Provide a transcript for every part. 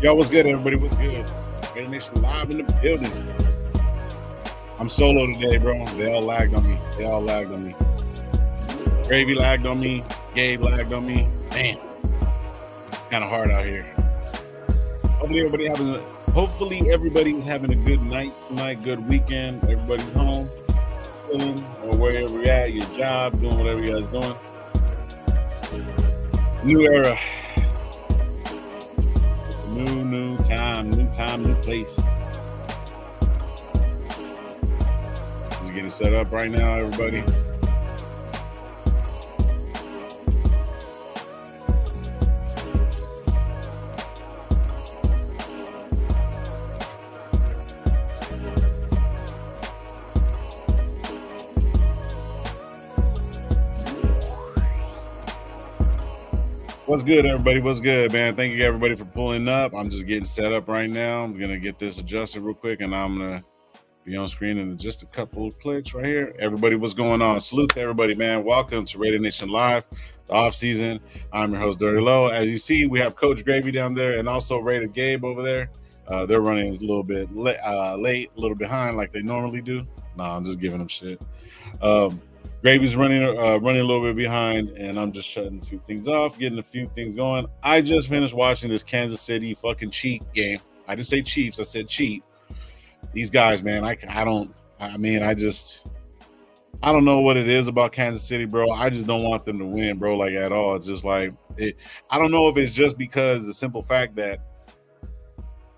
Yo, what's good, everybody? What's good? Raider Nation live in the building. I'm solo today, bro. They all lagged on me. Gravy lagged on me. Gabe lagged on me. Damn. Kind of hard out here. Hopefully everybody's having a good night tonight, good weekend. Everybody's home, chilling, or wherever you're at, your job, doing whatever you guys doing. New era. New time, new place. Just getting set up right now, everybody. What's good, everybody? What's good, man? Thank you, everybody, for pulling up. I'm just getting set up right now. I'm going to get this adjusted real quick, and I'm going to be on screen in just a couple of clicks right here. Everybody, what's going on? Salute to everybody, man. Welcome to Raider Nation Live, the off season. I'm your host, Dirty Low. As you see, we have Coach Gravy down there and also Raider Gabe over there. They're running a little bit late, a little behind like they normally do. Nah, I'm just giving them shit. Gravy's running a little bit behind, and I'm just shutting a few things off, getting a few things going. I just finished watching this Kansas City fucking cheat game. I didn't say Chiefs, I said cheat. These guys, man, I don't know what it is about Kansas City, bro. I just don't want them to win, bro, like at all. It's just like I don't know if it's just because the simple fact that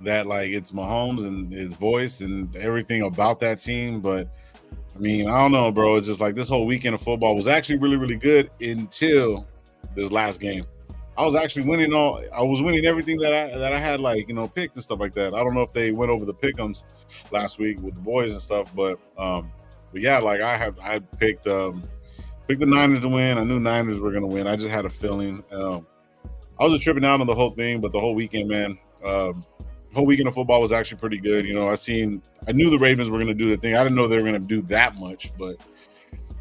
like it's Mahomes and his voice and everything about that team, but I mean, I don't know, bro. It's just like this whole weekend of football was actually really, really good until this last game. I was actually winning everything that I had, like, you know, picked and stuff like that. I don't know if they went over the pick'ems last week with the boys and stuff, but yeah, like I picked the Niners to win. I knew Niners were gonna win. I just had a feeling. I was just tripping out on the whole thing, but the whole weekend, man. Whole weekend of football was actually pretty good. You know, I knew the Ravens were going to do the thing. I didn't know they were going to do that much, but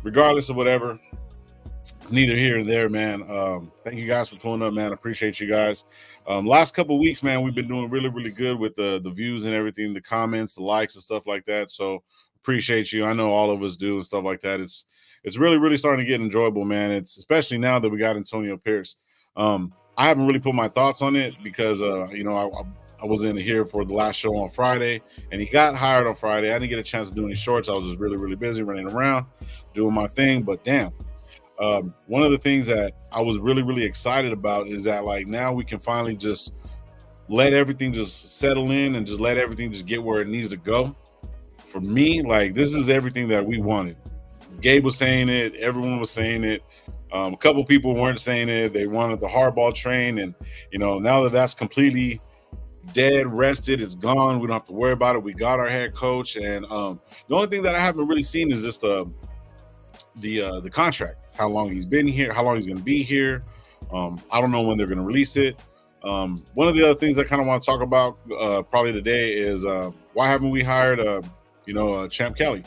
regardless of whatever, it's neither here nor there, man. Thank you guys for pulling up, man. I appreciate you guys. Last couple of weeks, man, we've been doing really, really good with the views and everything, the comments, the likes and stuff like that. So appreciate you. I know all of us do and stuff like that. It's really, really starting to get enjoyable, man. It's especially now that we got Antonio Pierce. I haven't really put my thoughts on it because, you know, I wasn't here for the last show on Friday, and he got hired on Friday. I didn't get a chance to do any shorts. I was just really, really busy running around, doing my thing. But damn, one of the things that I was really, really excited about is that, like, now we can finally just let everything just settle in and just let everything just get where it needs to go. For me, like, this is everything that we wanted. Gabe was saying it. Everyone was saying it. A couple people weren't saying it. They wanted the hardball train, and, you know, now that that's completely dead, rested, it's gone. We don't have to worry about it. We got our head coach, and the only thing that I haven't really seen is just the contract. How long he's been here, how long he's going to be here. I don't know when they're going to release it. One of the other things I kind of want to talk about probably today is why haven't we hired Champ Kelly?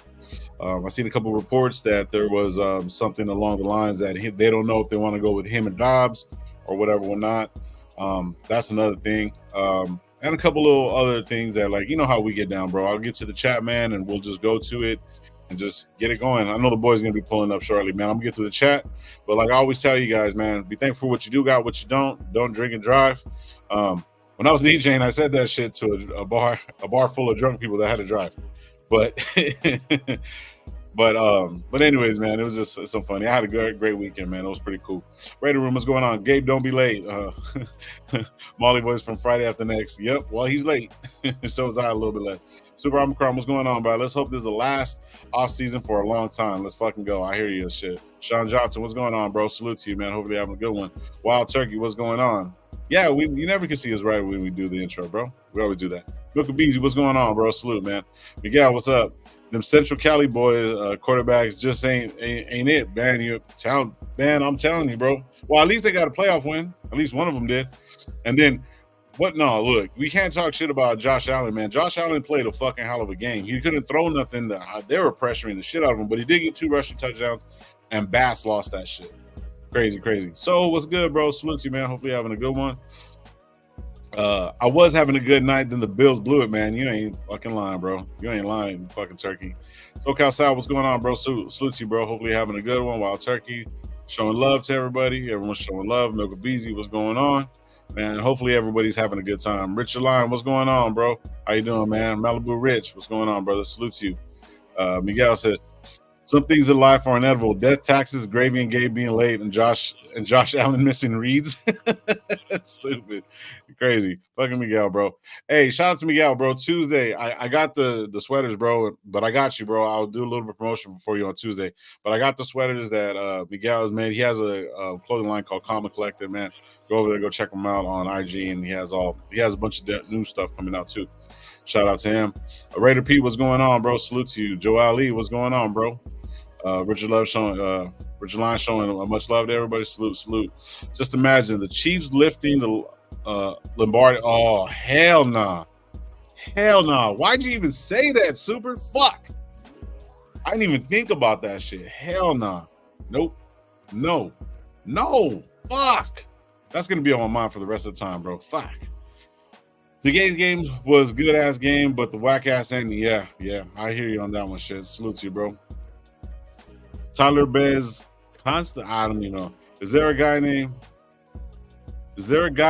I've seen a couple of reports that there was something along the lines that they don't know if they want to go with him and Dobbs or whatever or not. That's another thing. And a couple little other things that, like, you know how we get down, bro. I'll get to the chat, man, and we'll just go to it and just get it going. I know the boys going to be pulling up shortly, man. I'm going to get to the chat. But like I always tell you guys, man, be thankful for what you do got, what you don't. Don't drink and drive. When I was DJing, I said that shit to a bar full of drunk people that had to drive. But but anyways, man, it was just so funny. I had a great weekend, man. It was pretty cool. Raider Room, what's going on? Gabe, don't be late. Molly Boys from Friday After Next. Yep, well, he's late. So was I a little bit late. Super Omicron, what's going on, bro? Let's hope this is the last off season for a long time. Let's fucking go. I hear you. Shit. Sean Johnson, what's going on, bro? Salute to you, man. Hopefully you're having a good one. Wild Turkey, what's going on? Yeah, you never can see us right when we do the intro, bro. We always do that. Milk of Beezy, what's going on, bro? Salute, man. Miguel, what's up? Them Central Cali boys, quarterbacks just ain't it, man. Man, I'm telling you, bro. Well, at least they got a playoff win. At least one of them did. And then, what? No, look, we can't talk shit about Josh Allen, man. Josh Allen played a fucking hell of a game. He couldn't throw nothing. They were pressuring the shit out of him, but he did get 2 rushing touchdowns, and Bass lost that shit. Crazy. So, what's good, bro? Salute you, man. Hopefully you're having a good one. I was having a good night, then the Bills blew it, man. You ain't fucking lying, bro. You ain't lying, you fucking turkey. SoCal Sal, what's going on, bro? Salute to you, bro. Hopefully you're having a good one. Wild Turkey, showing love to everybody. Everyone's showing love. Milka Beezy, what's going on? Man, hopefully everybody's having a good time. Richard Lyon, what's going on, bro? How you doing, man? Malibu Rich, what's going on, brother? Salute to you. Miguel said, some things in life are inevitable. Death, taxes, gravy, and Gabe being late, and Josh Allen missing reads. Stupid. Crazy. Fucking Miguel, bro. Hey, shout out to Miguel, bro. Tuesday, I got the sweaters, bro, but I got you, bro. I'll do a little bit of promotion for you on Tuesday. But I got the sweaters that Miguel has made. He has a clothing line called Comic Collective, man. Go over there, go check him out on IG, and he has a bunch of new stuff coming out too. Shout out to him. Raider P, what's going on, bro? Salute to you. Joe Ali, what's going on, bro? Richard Lyon showing much love to everybody. Salute. Just imagine the Chiefs lifting the Lombardi. Oh, hell nah. Why'd you even say that, Super? Fuck. I didn't even think about that shit. Hell nah. Nope. No. Fuck. That's gonna be on my mind for the rest of the time, bro. Fuck. The game was good ass game, but the whack ass ending, yeah. I hear you on that one, shit. Salute to you, bro. Tyler Bez, constant. I don't even know. Is there a guy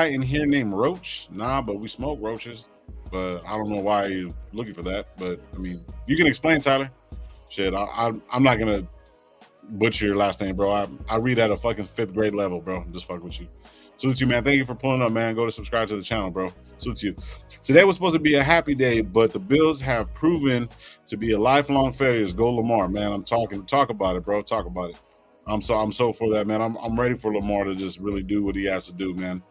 in here named Roach? Nah, but we smoke roaches. But I don't know why you're looking for that. But I mean, you can explain, Tyler. Shit, I'm not gonna butcher your last name, bro. I read at a fucking 5th grade level, bro. I'm just fucking with you. Salute to you, man. Thank you for pulling up, man. Go to subscribe to the channel, bro. Salute to you. Today was supposed to be a happy day, but the Bills have proven to be a lifelong failures. Go Lamar, man. I'm talking. Talk about it, bro. Talk about it. I'm so for that, man. I'm ready for Lamar to just really do what he has to do, man.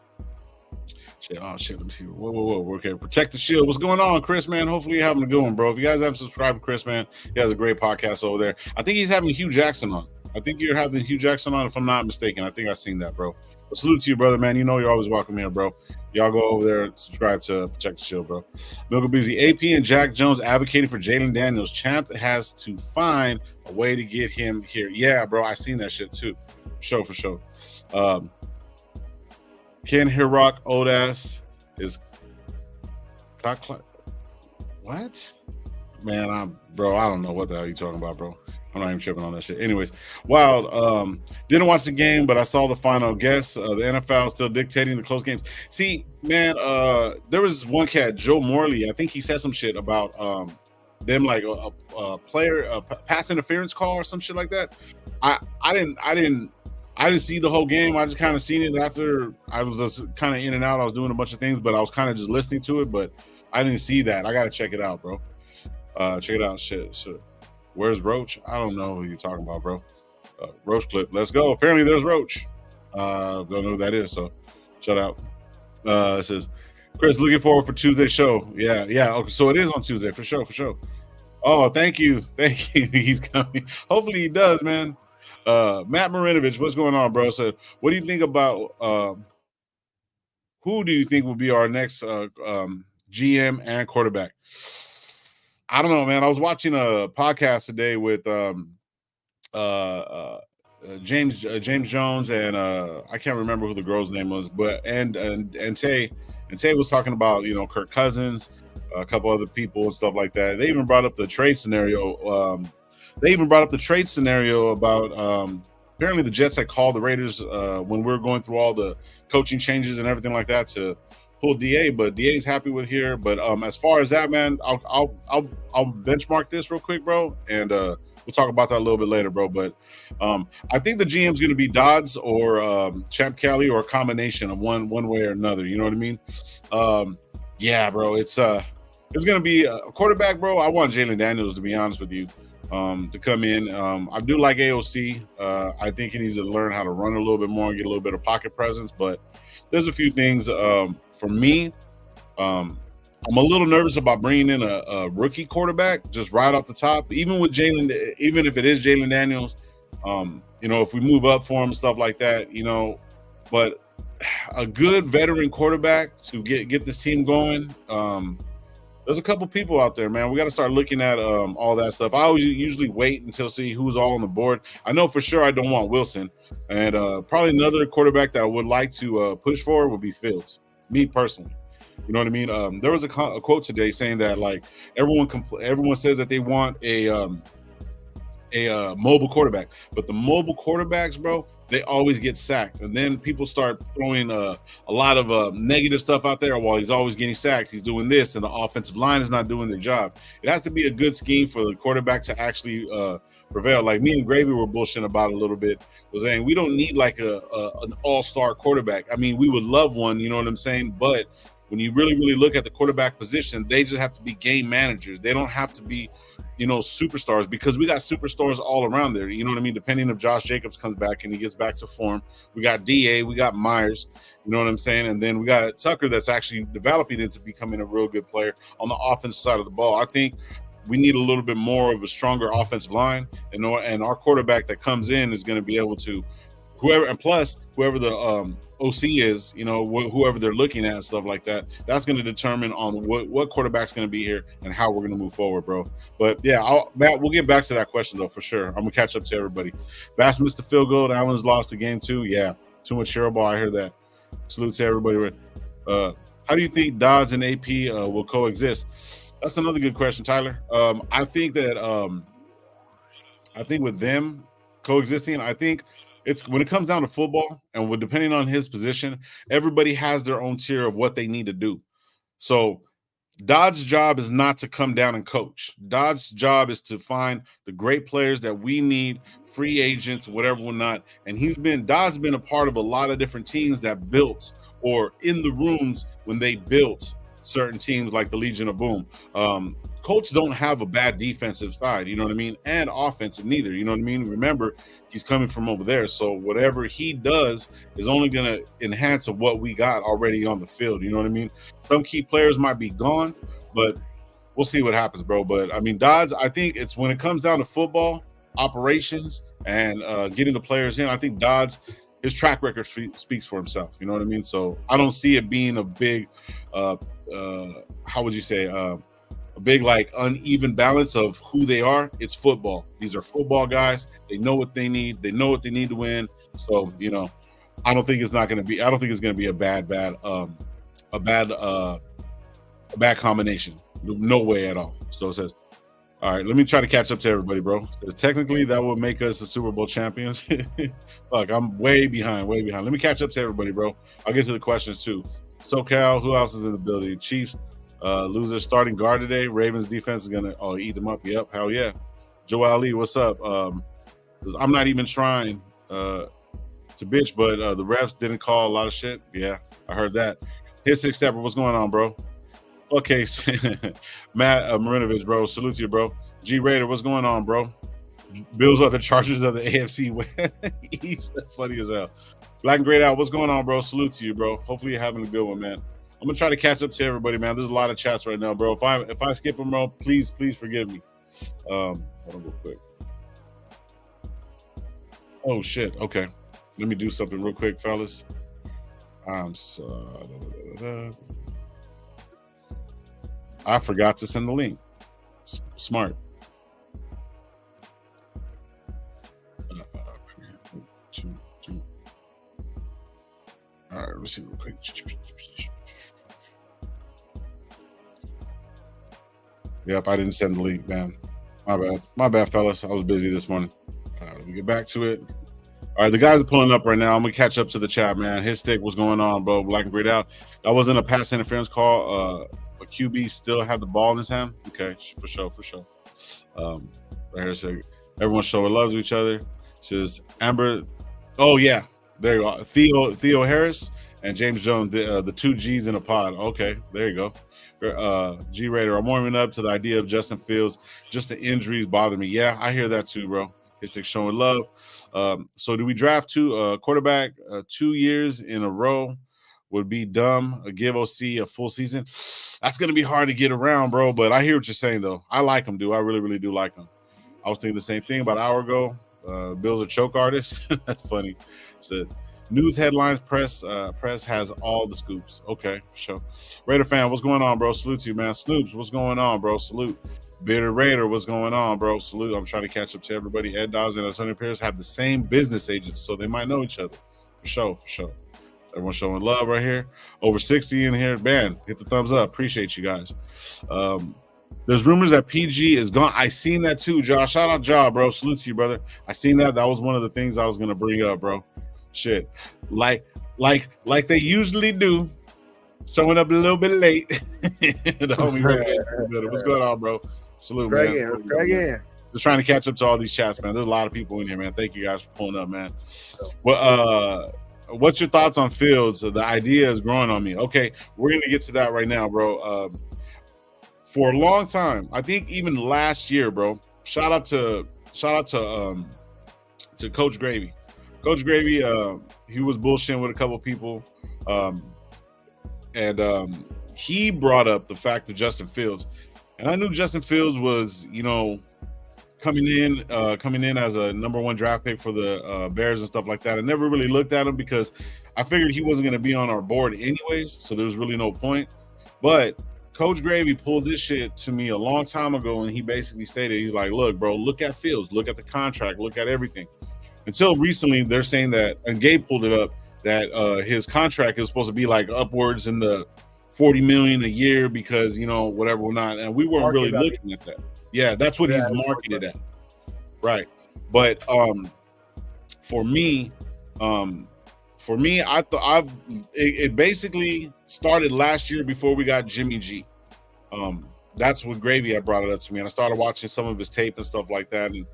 Shit. Oh shit. Let me see. Whoa. Okay. Protect the shield. What's going on, Chris, man? Hopefully you're having a good one, bro. If you guys haven't subscribed to Chris, man, he has a great podcast over there. I think he's having Hugh Jackson on. I think you're having Hugh Jackson on, if I'm not mistaken. I think I've seen that, bro. But salute to you, brother, man. You know you're always welcome here, bro. Y'all go over there and subscribe to Protect the Shield, bro. Milka Beezy, AP and Jack Jones advocating for Jalen Daniels. Champ has to find a way to get him here. Yeah, bro, I seen that shit too. For sure. Ken Hirock Odas is what? Man, I don't know what the hell you're talking about, bro. I'm not even tripping on that shit. Anyways, Wild, didn't watch the game, but I saw the final. Guess the NFL still dictating the close games. See, man, there was one cat, Joe Morley. I think he said some shit about them like a player pass interference call or some shit like that. I didn't see the whole game. I just kind of seen it after I was just kind of in and out. I was doing a bunch of things, but I was kind of just listening to it. But I didn't see that. I gotta check it out, bro. Check it out. Shit. Where's Roach? I don't know who you're talking about, bro. Roach clip. Let's go. Apparently there's Roach. Don't know who that is, so shut out. It says, Chris, looking forward for Tuesday's show. Yeah. Okay, so it is on Tuesday, for sure. Oh, thank you. He's coming. Hopefully he does, man. Matt Marinovich, what's going on, bro? Said, what do you think about who do you think will be our next GM and quarterback? I don't know, man. I was watching a podcast today with James Jones and I can't remember who the girl's name was, but and Tay was talking about, you know, Kirk Cousins, a couple other people and stuff like that. They even brought up the trade scenario. About apparently the Jets had called the Raiders when we were going through all the coaching changes and everything like that to pull DA, but DA's happy with here. But as far as that, man, I'll benchmark this real quick, bro, and we'll talk about that a little bit later, bro. But I think the GM's going to be Dodds or Champ Kelly or a combination of one way or another. You know what I mean? Yeah, bro. It's going to be a quarterback, bro. I want Jalen Daniels, to be honest with you, to come in. I do like AOC. I think he needs to learn how to run a little bit more and get a little bit of pocket presence. But there's a few things for me. I'm a little nervous about bringing in a rookie quarterback just right off the top. Even with Jalen, even if it is Jalen Daniels, you know, if we move up for him and stuff like that, you know, but a good veteran quarterback to get this team going. There's a couple people out there, man. We got to start looking at all that stuff. I always usually wait until see who's all on the board. I know for sure I don't want Wilson, and probably another quarterback that I would like to push for would be Fields. Me personally, You know what I mean? There was a quote today saying that like everyone says that they want a mobile quarterback, but the mobile quarterbacks, bro, they always get sacked, and then people start throwing a lot of negative stuff out there. While he's always getting sacked, he's doing this, and the offensive line is not doing their job. It has to be a good scheme for the quarterback to actually prevail. Like me and Gravy were bullshitting about it a little bit, was saying we don't need like an all-star quarterback. I mean, we would love one, you know what I'm saying? But when you really look at the quarterback position, they just have to be game managers. They don't have to be, you know, superstars, because we got superstars all around there. You know what I mean? Depending if Josh Jacobs comes back and he gets back to form, we got DA, we got Myers, you know what I'm saying? And then we got Tucker that's actually developing into becoming a real good player on the offensive side of the ball. I think we need a little bit more of a stronger offensive line, and our quarterback that comes in is going to be able to whoever the OC is, you know, whoever they're looking at and stuff like that, that's going to determine on what quarterback's going to be here and how we're going to move forward, bro. But yeah, Matt, we'll get back to that question though for sure. I'm gonna catch up to everybody. Bass missed the field goal. Allen's lost the game too. Yeah, too much hero ball. I hear that. Salute to everybody. How do you think Dodds and AP will coexist? That's another good question, Tyler. I think with them coexisting, I think it's when it comes down to football and depending on his position, everybody has their own tier of what they need to do. So Dodd's job is not to come down and coach. Dodd's job is to find the great players that we need, free agents, whatever, whatnot. And Dodd's been a part of a lot of different teams that built, or in the rooms when they built certain teams like the Legion of Boom. Colts don't have a bad defensive side, you know what I mean? And offensive neither, you know what I mean? Remember, he's coming from over there. So whatever he does is only going to enhance of what we got already on the field. You know what I mean? Some key players might be gone, but we'll see what happens, bro. But I mean, Dodds, I think it's when it comes down to football operations and getting the players in, I think Dodds, his track record speaks for himself. You know what I mean? So I don't see it being a big, how would you say, a big like uneven balance of who they are. It's football. These are football guys. They know what they need. They know what they need to win. So, you know, I don't think it's going to be a bad combination. No way at all. So it says, all right, let me try to catch up to everybody, bro. Technically, that would make us the Super Bowl champions. Fuck, I'm way behind. Let me catch up to everybody, bro. I'll get to the questions too. SoCal, who else is in the building? Chiefs. Loser starting guard today. Ravens defense is gonna eat them up. Yep, hell yeah. Joe Ali, what's up? I'm not even trying to bitch, but the refs didn't call a lot of shit. Yeah, I heard that. His six stepper, what's going on, bro? Okay, Matt Marinovich, bro. Salute to you, bro. G Raider, what's going on, bro? Bills are the Chargers of the AFC East. That's funny as hell. Black and Great Out, what's going on, bro? Salute to you, bro. Hopefully you're having a good one, man. I'm gonna try to catch up to everybody, man. There's a lot of chats right now, bro. If I skip them, bro, please forgive me. Hold on real quick. Oh shit. Okay, let me do something real quick, fellas. I forgot to send the link. Smart. All right, let's see real quick. Yep, I didn't send the link, man. My bad, fellas. I was busy this morning. Let me get back to it. All right, the guys are pulling up right now. I'm gonna catch up to the chat, man. His stick, what's going on, bro? Black and Grayed Out. That wasn't a pass interference call. But QB still had the ball in his hand. Okay, for sure. Right here, so everyone showing love to each other. Says Amber. Oh yeah, there you go. Theo Harris and James Jones, the two G's in a pod. Okay, there you go. G Raider, I'm warming up to the idea of Justin Fields. Just the injuries bother me. Yeah, I hear that too, bro. It's like showing love. So do we draft two quarterback 2 years in a row? Would be dumb. Give OC a full season. That's gonna be hard to get around, bro. But I hear what you're saying, though. I like him, dude. I really do like him. I was thinking the same thing about an hour ago. Bill's a choke artist. That's funny. So, news headlines, press has all the scoops. Okay, sure. Raider fan, what's going on, bro? Salute to you, man. Snoops, what's going on, bro? Salute. Bitter Raider, what's going on, bro? Salute. I'm trying to catch up to everybody. Ed Dawes and Antonio Pierce have the same business agents, so they might know each other. For sure. Everyone's showing love right here. Over 60 in here. Man, hit the thumbs up. Appreciate you guys. There's rumors that PG is gone. I seen that too, Josh. Shout out, Ja, bro. Salute to you, brother. I seen that. That was one of the things I was gonna bring up, bro. Shit, like they usually do, showing up a little bit late. The homie, what's going on, bro? Salute, man. Let's crack in. Just trying to catch up to all these chats, man. There's a lot of people in here, man. Thank you guys for pulling up, man. Well, what's your thoughts on Fields? The idea is growing on me. Okay, we're gonna get to that right now, bro. For a long time, I think even last year, bro. Shout out to Coach Gravy. Coach Gravy, he was bullshitting with a couple people, and he brought up the fact of Justin Fields, and I knew Justin Fields was, coming in as a number 1 draft pick for the Bears and stuff like that. I never really looked at him because I figured he wasn't going to be on our board anyways, so there was really no point. But Coach Gravy pulled this shit to me a long time ago, and he basically stated, he's like, look, bro, look at Fields, look at the contract, look at everything. Until recently, they're saying that, and Gabe pulled it up, that his contract is supposed to be like upwards in the $40 million a year because, whatever, we're not, and we weren't really looking at that. Yeah, that's what he's marketed at. Right. But for me, I thought it basically started last year before we got Jimmy G. That's what Gravy had brought it up to me. And I started watching some of his tape and stuff like that. And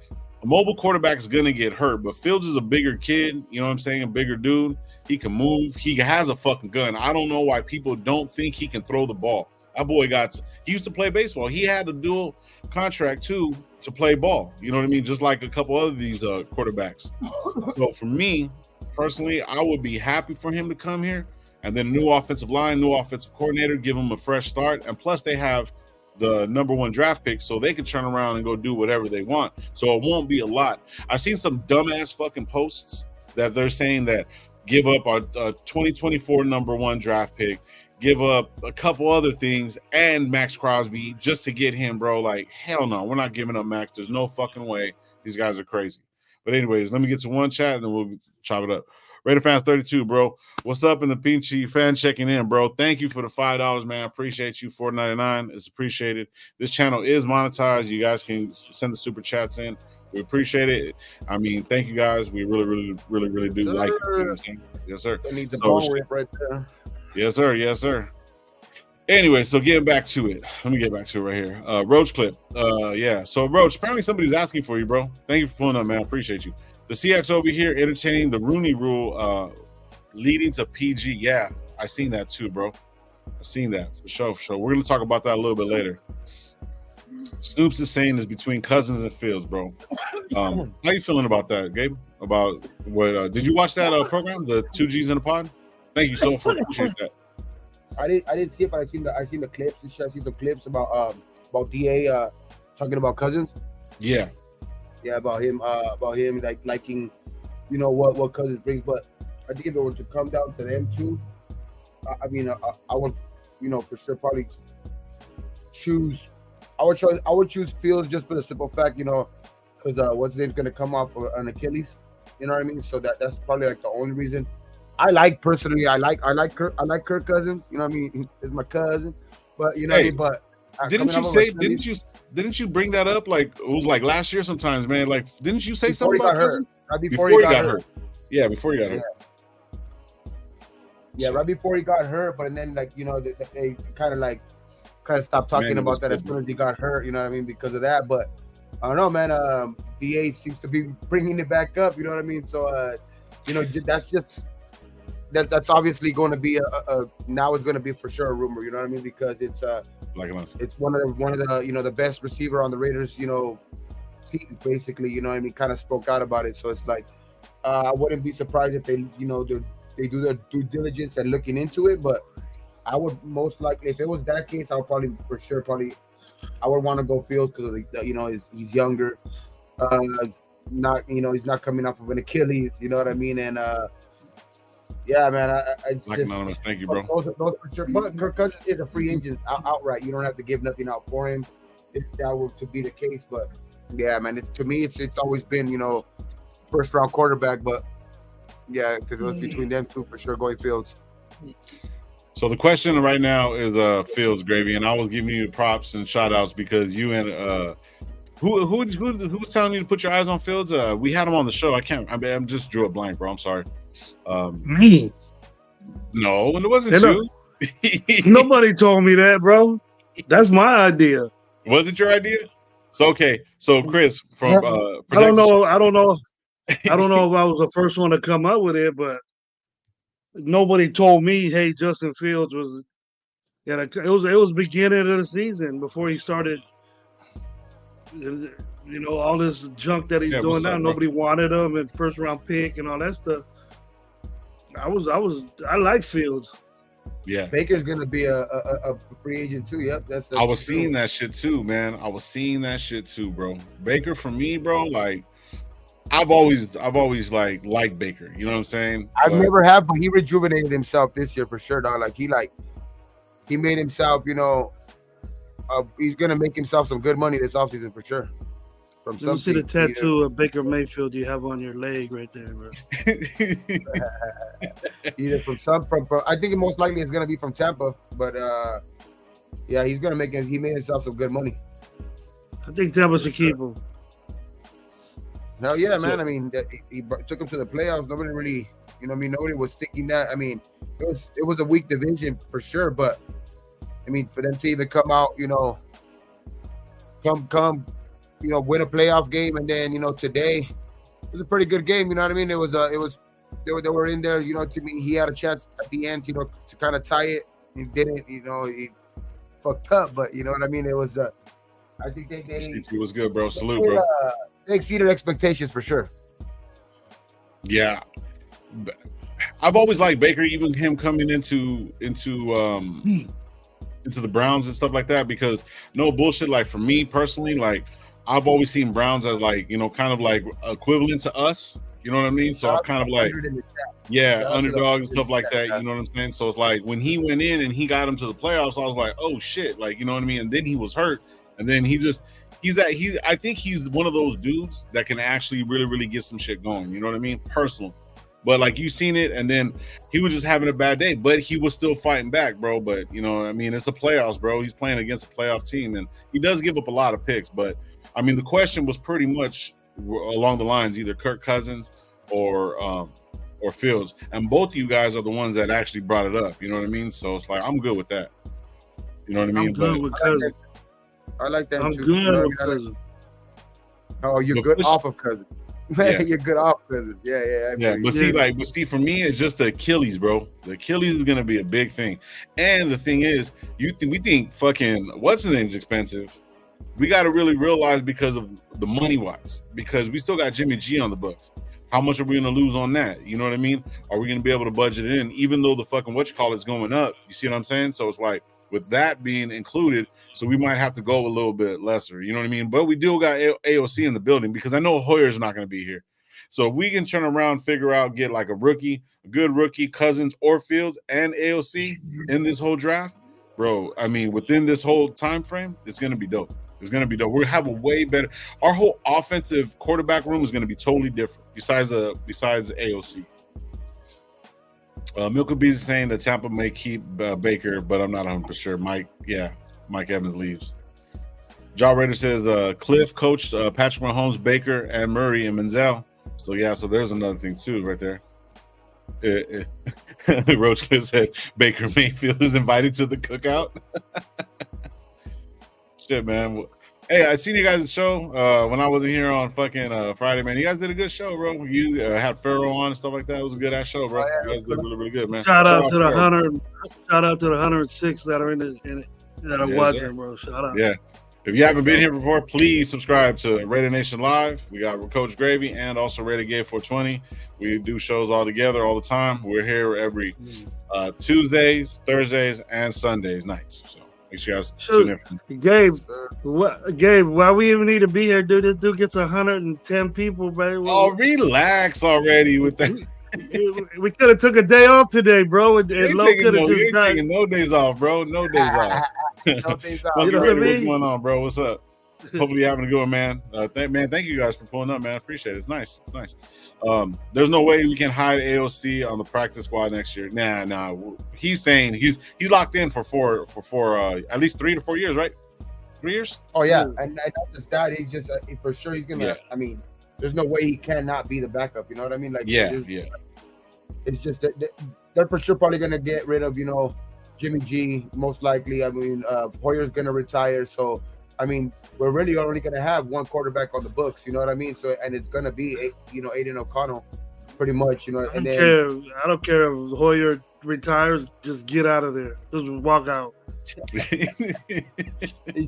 a mobile quarterback is going to get hurt, but Fields is a bigger kid, you know what I'm saying? A bigger dude. He can move. He has a fucking gun. I don't know why people don't think he can throw the ball. That boy he used to play baseball. He had a dual contract too to play ball. You know what I mean? Just like a couple other these quarterbacks. So for me, personally, I would be happy for him to come here, and then new offensive line, new offensive coordinator, give him a fresh start. And plus they have the number 1 draft pick, so they can turn around and go do whatever they want. So it won't be a lot. I've seen some dumbass fucking posts that they're saying that give up our 2024 number 1 draft pick, give up a couple other things and Max Crosby just to get him, bro. Like, hell no, we're not giving up Max. There's no fucking way. These guys are crazy. But anyways, let me get to one chat and then we'll chop it up. Raider Fans 32, bro. What's up in the Pinchy fan checking in, bro? Thank you for the $5, man. Appreciate you. $4.99. It's appreciated. This channel is monetized. You guys can send the super chats in. We appreciate it. I mean, thank you guys. We really do like it. You know what I'm saying? Yes, sir. I need the ball rip right there. Yes, sir. Yes, sir. Anyway, so getting back to it. Let me get back to it right here. Roach clip. Yeah. So, Roach, apparently somebody's asking for you, bro. Thank you for pulling up, man. I appreciate you. The CX over here entertaining the Rooney Rule leading to PG. Yeah, I seen that too, bro. I seen that for sure. We're going to talk about that a little bit later. Snoops is saying it's between Cousins and Fields, bro. How you feeling about that, Gabe? About what? Did you watch that program, the 2Gs in the pod? Thank you so much. Appreciate that. I didn't see it, but I seen the clips. I seen some clips about DA talking about Cousins. Yeah, about him like liking, what Cousins brings. But I think if it were to come down to them two, I would, for sure probably choose. I would choose Fields just for the simple fact, because what's his name's gonna come off an Achilles. You know what I mean? So that's probably like the only reason. I like Kirk Cousins. You know what I mean? He's my cousin, but you know what I mean. But didn't you bring that up? Like it was like last year sometimes, man. Like didn't you say something about Cousins? Right before he got hurt. Yeah, before he got hurt. Yeah, right before he got hurt. But then they kind of stopped talking about that as soon as he got hurt. You know what I mean? Because of that. But I don't know, man. DA seems to be bringing it back up. You know what I mean? So that's just. That's obviously going to be now it's going to be for sure a rumor, you know what I mean? Because it's one of the the best receiver on the Raiders, team basically, you know what I mean? Kind of spoke out about it, so it's like I wouldn't be surprised if they they do their due diligence and looking into it, but I would most likely, if it was that case, I would probably I would want to go Fields because he's younger, not he's not coming off of an Achilles, you know what I mean, and. Yeah, man. It's like just, anonymous. Thank you, bro. Those for sure. But Kirk Cousins is a free agent outright. You don't have to give nothing out for him if that were to be the case. But yeah, man. To me, it's always been first round quarterback. But Yeah, if it was between them two, for sure, going Fields. So the question right now is Fields, Gravy, and I was giving you props and shout outs because you and who's telling you to put your eyes on Fields? We had him on the show. I'm just drew a blank, bro. I'm sorry. Me? No, and it wasn't you. Nobody told me that, bro. That's my idea. Was it your idea? So okay. So Chris from I don't know if I was the first one to come up with it, but nobody told me, hey, Justin Fields was it was beginning of the season before he started, all this junk that he's doing now. Nobody wanted him and first round pick and all that stuff. I like Fields. Yeah, Baker's gonna be a free agent too. Yep, that's I was seeing that shit too, man. I was seeing that shit too, bro. Baker for me, bro. Like, I've always liked Baker. You know what I'm saying? I've never have, but he rejuvenated himself this year for sure, dog. Like he made himself. He's gonna make himself some good money this offseason for sure. Let me see the tattoo of Baker Mayfield you have on your leg right there, bro. Either from I think it most likely is gonna be from Tampa, but yeah, he's gonna he made himself some good money. I think Tampa should keep him. Hell yeah, man. I mean, he took him to the playoffs. Nobody really, nobody was thinking that. I mean, it was a weak division for sure, but I mean, for them to even come out, win a playoff game, and then today it was a pretty good game. You know what I mean? They were in there. To me, he had a chance at the end, to kind of tie it. He didn't. He fucked up, but you know what I mean. It was. I think he was good, bro. Salute, bro. They exceeded expectations for sure. Yeah, I've always liked Baker, even him coming into the Browns and stuff like that. Because no bullshit. Like for me personally, like I've always seen Browns as like kind of like equivalent to us. You know what I mean? So I've kind of like underdogs and stuff like that. You know what I'm saying? So it's like when he went in and he got him to the playoffs, I was like, oh shit, like you know what I mean? And then he was hurt, and then I think he's one of those dudes that can actually really, really get some shit going. You know what I mean? Personal. But like you seen it, and then he was just having a bad day, but he was still fighting back, bro. But I mean, it's the playoffs, bro. He's playing against a playoff team, and he does give up a lot of picks. But I mean, the question was pretty much along the lines either Kirk Cousins or Fields, and both of you guys are the ones that actually brought it up. You know what I mean? So it's like I'm good with that. You know what I mean? I'm good with Cousins. I like that. I'm too. Good with Cousins. Oh, you're good off of Cousins. Yeah. You're good off Cousins. Yeah. But see, for me, it's just the Achilles, bro. The Achilles is gonna be a big thing, and the thing is, we think fucking what's his name's expensive. We got to really realize because of the money wise, because we still got Jimmy G on the books. How much are we going to lose on that? You know what I mean? Are we going to be able to budget it in, even though the fucking is going up? You see what I'm saying? So it's like with that being included, so we might have to go a little bit lesser. You know what I mean? But we do got AOC in the building because I know Hoyer's not going to be here. So if we can turn around, figure out, get like a good rookie, Cousins or Fields and AOC in this whole draft, bro. I mean, within this whole time frame, it's going to be dope. It's going to be dope. We'll have a way better. Our whole offensive quarterback room is going to be totally different besides AOC. Milka Bees is saying that Tampa may keep Baker, but I'm not 100% sure. Mike Evans leaves. Jaw Raider says Cliff coached Patrick Mahomes, Baker, and Murray and Menzel. So there's another thing too right there. Roach Cliff said Baker Mayfield is invited to the cookout. Shit, man. Hey, I seen you guys' show when I wasn't here on fucking Friday, man. You guys did a good show, bro. You had Pharaoh on and stuff like that. It was a good ass show, bro. You guys did really, really good, man. Shout out to the 106 that are in it that are watching, bro. Shout out. Yeah. If you haven't been here before, please subscribe to Raider Nation Live. We got Coach Gravy and also Raider Gay 420. We do shows all together all the time. We're here every Tuesdays, Thursdays, and Sundays nights. So make sure you guys tune in. Gabe, why we even need to be here, dude? This dude gets 110 people, baby. Oh, relax already with that. We could have took a day off today, bro. And Lo could have just taking no days off, bro. No days off. No days off. You know what I mean? What's going on, bro? What's up? Hopefully you're having a good one, man. Thank you guys for pulling up, man. I appreciate it. It's nice. It's nice. There's no way we can hide AOC on the practice squad next year. Nah. He's saying he's locked in for at least 3 to 4 years, right? 3 years? Oh yeah, and not just that. He's just for sure he's gonna. Yeah. I mean, there's no way he cannot be the backup. You know what I mean? Like It's just that they're for sure probably gonna get rid of Jimmy G most likely. I mean, Hoyer's gonna retire, so I mean we're really only gonna have one quarterback on the books. You know what I mean? So and it's gonna be Aiden O'Connell, pretty much. I don't care if Hoyer retires. Just get out of there. Just walk out. He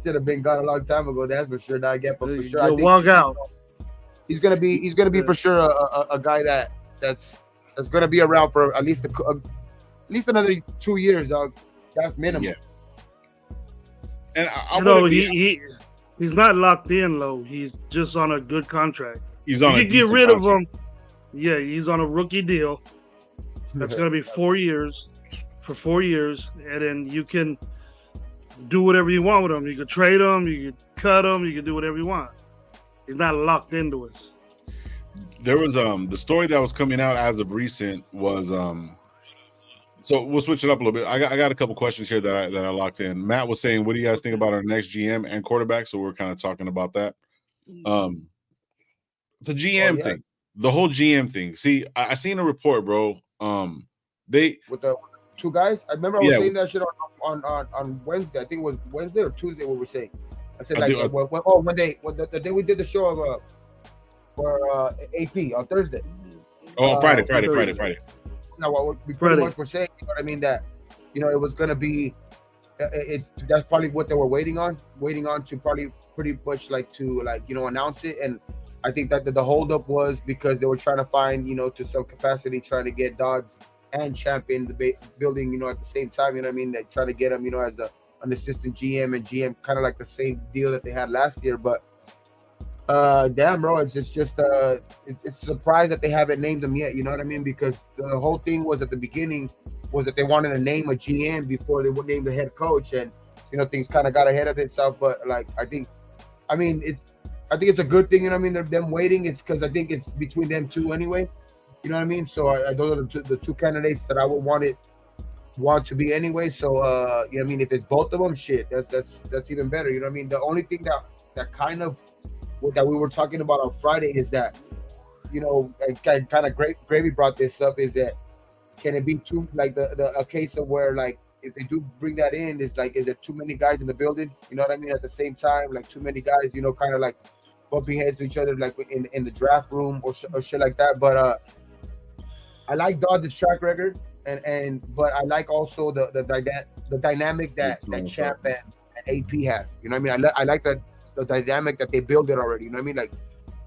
should have been gone a long time ago. That's for sure. But for sure, I think walk out. He's gonna be for sure a guy that's gonna be around for at least another 2 years, dog. That's minimum. Yeah. And he's not locked in low. He's just on a good contract. He's on. You get rid of him. Yeah, he's on a rookie deal. That's gonna be 4 years. For 4 years, and then you can do whatever you want with him. You could trade him, you could cut him, you could do whatever you want. He's not locked into us. There was the story that was coming out as of recent was so we'll switch it up a little bit. I got a couple questions here that I locked in. Matt was saying, what do you guys think about our next GM and quarterback? So we're kind of talking about that. The GM thing, the whole GM thing. See, I seen a report, bro. They with the 2 guys. I remember I was saying that shit on Wednesday. I think it was Wednesday or Tuesday. What we're saying. I said the day we did the show for AP on Thursday. Oh, Friday. Now what we pretty much were saying, you know what I mean, that it was gonna be. That's probably what they were waiting on to probably pretty much announce it. And I think that the holdup was because they were trying to find to some capacity trying to get Dodds and Champion the building, at the same time, you know what I mean? They try to get him, as an assistant GM and GM, kind of like the same deal that they had last year. But damn, bro, it's just it's a surprise that they haven't named him yet. You know what I mean? Because the whole thing was at the beginning was that they wanted to name a GM before they would name the head coach, and things kind of got ahead of itself. But I think it's a good thing. You know what I mean? Them waiting. It's because I think it's between them two anyway. You know what I mean? So those are the two candidates that I would want to be anyway. So you know what I mean? If it's both of them, shit, that's even better. You know what I mean? The only thing that kind of that we were talking about on Friday is that, and kind of Gravy brought this up, is that can it be too a case of where if they do bring that in, is there too many guys in the building? You know what I mean? At the same time, too many guys, kind of bumping heads to each other, in the draft room or shit like that. But I like Dodds' track record, but I like also the dynamic that Champ and AP have. You know what I mean? I like the dynamic that they build it already. You know what I mean?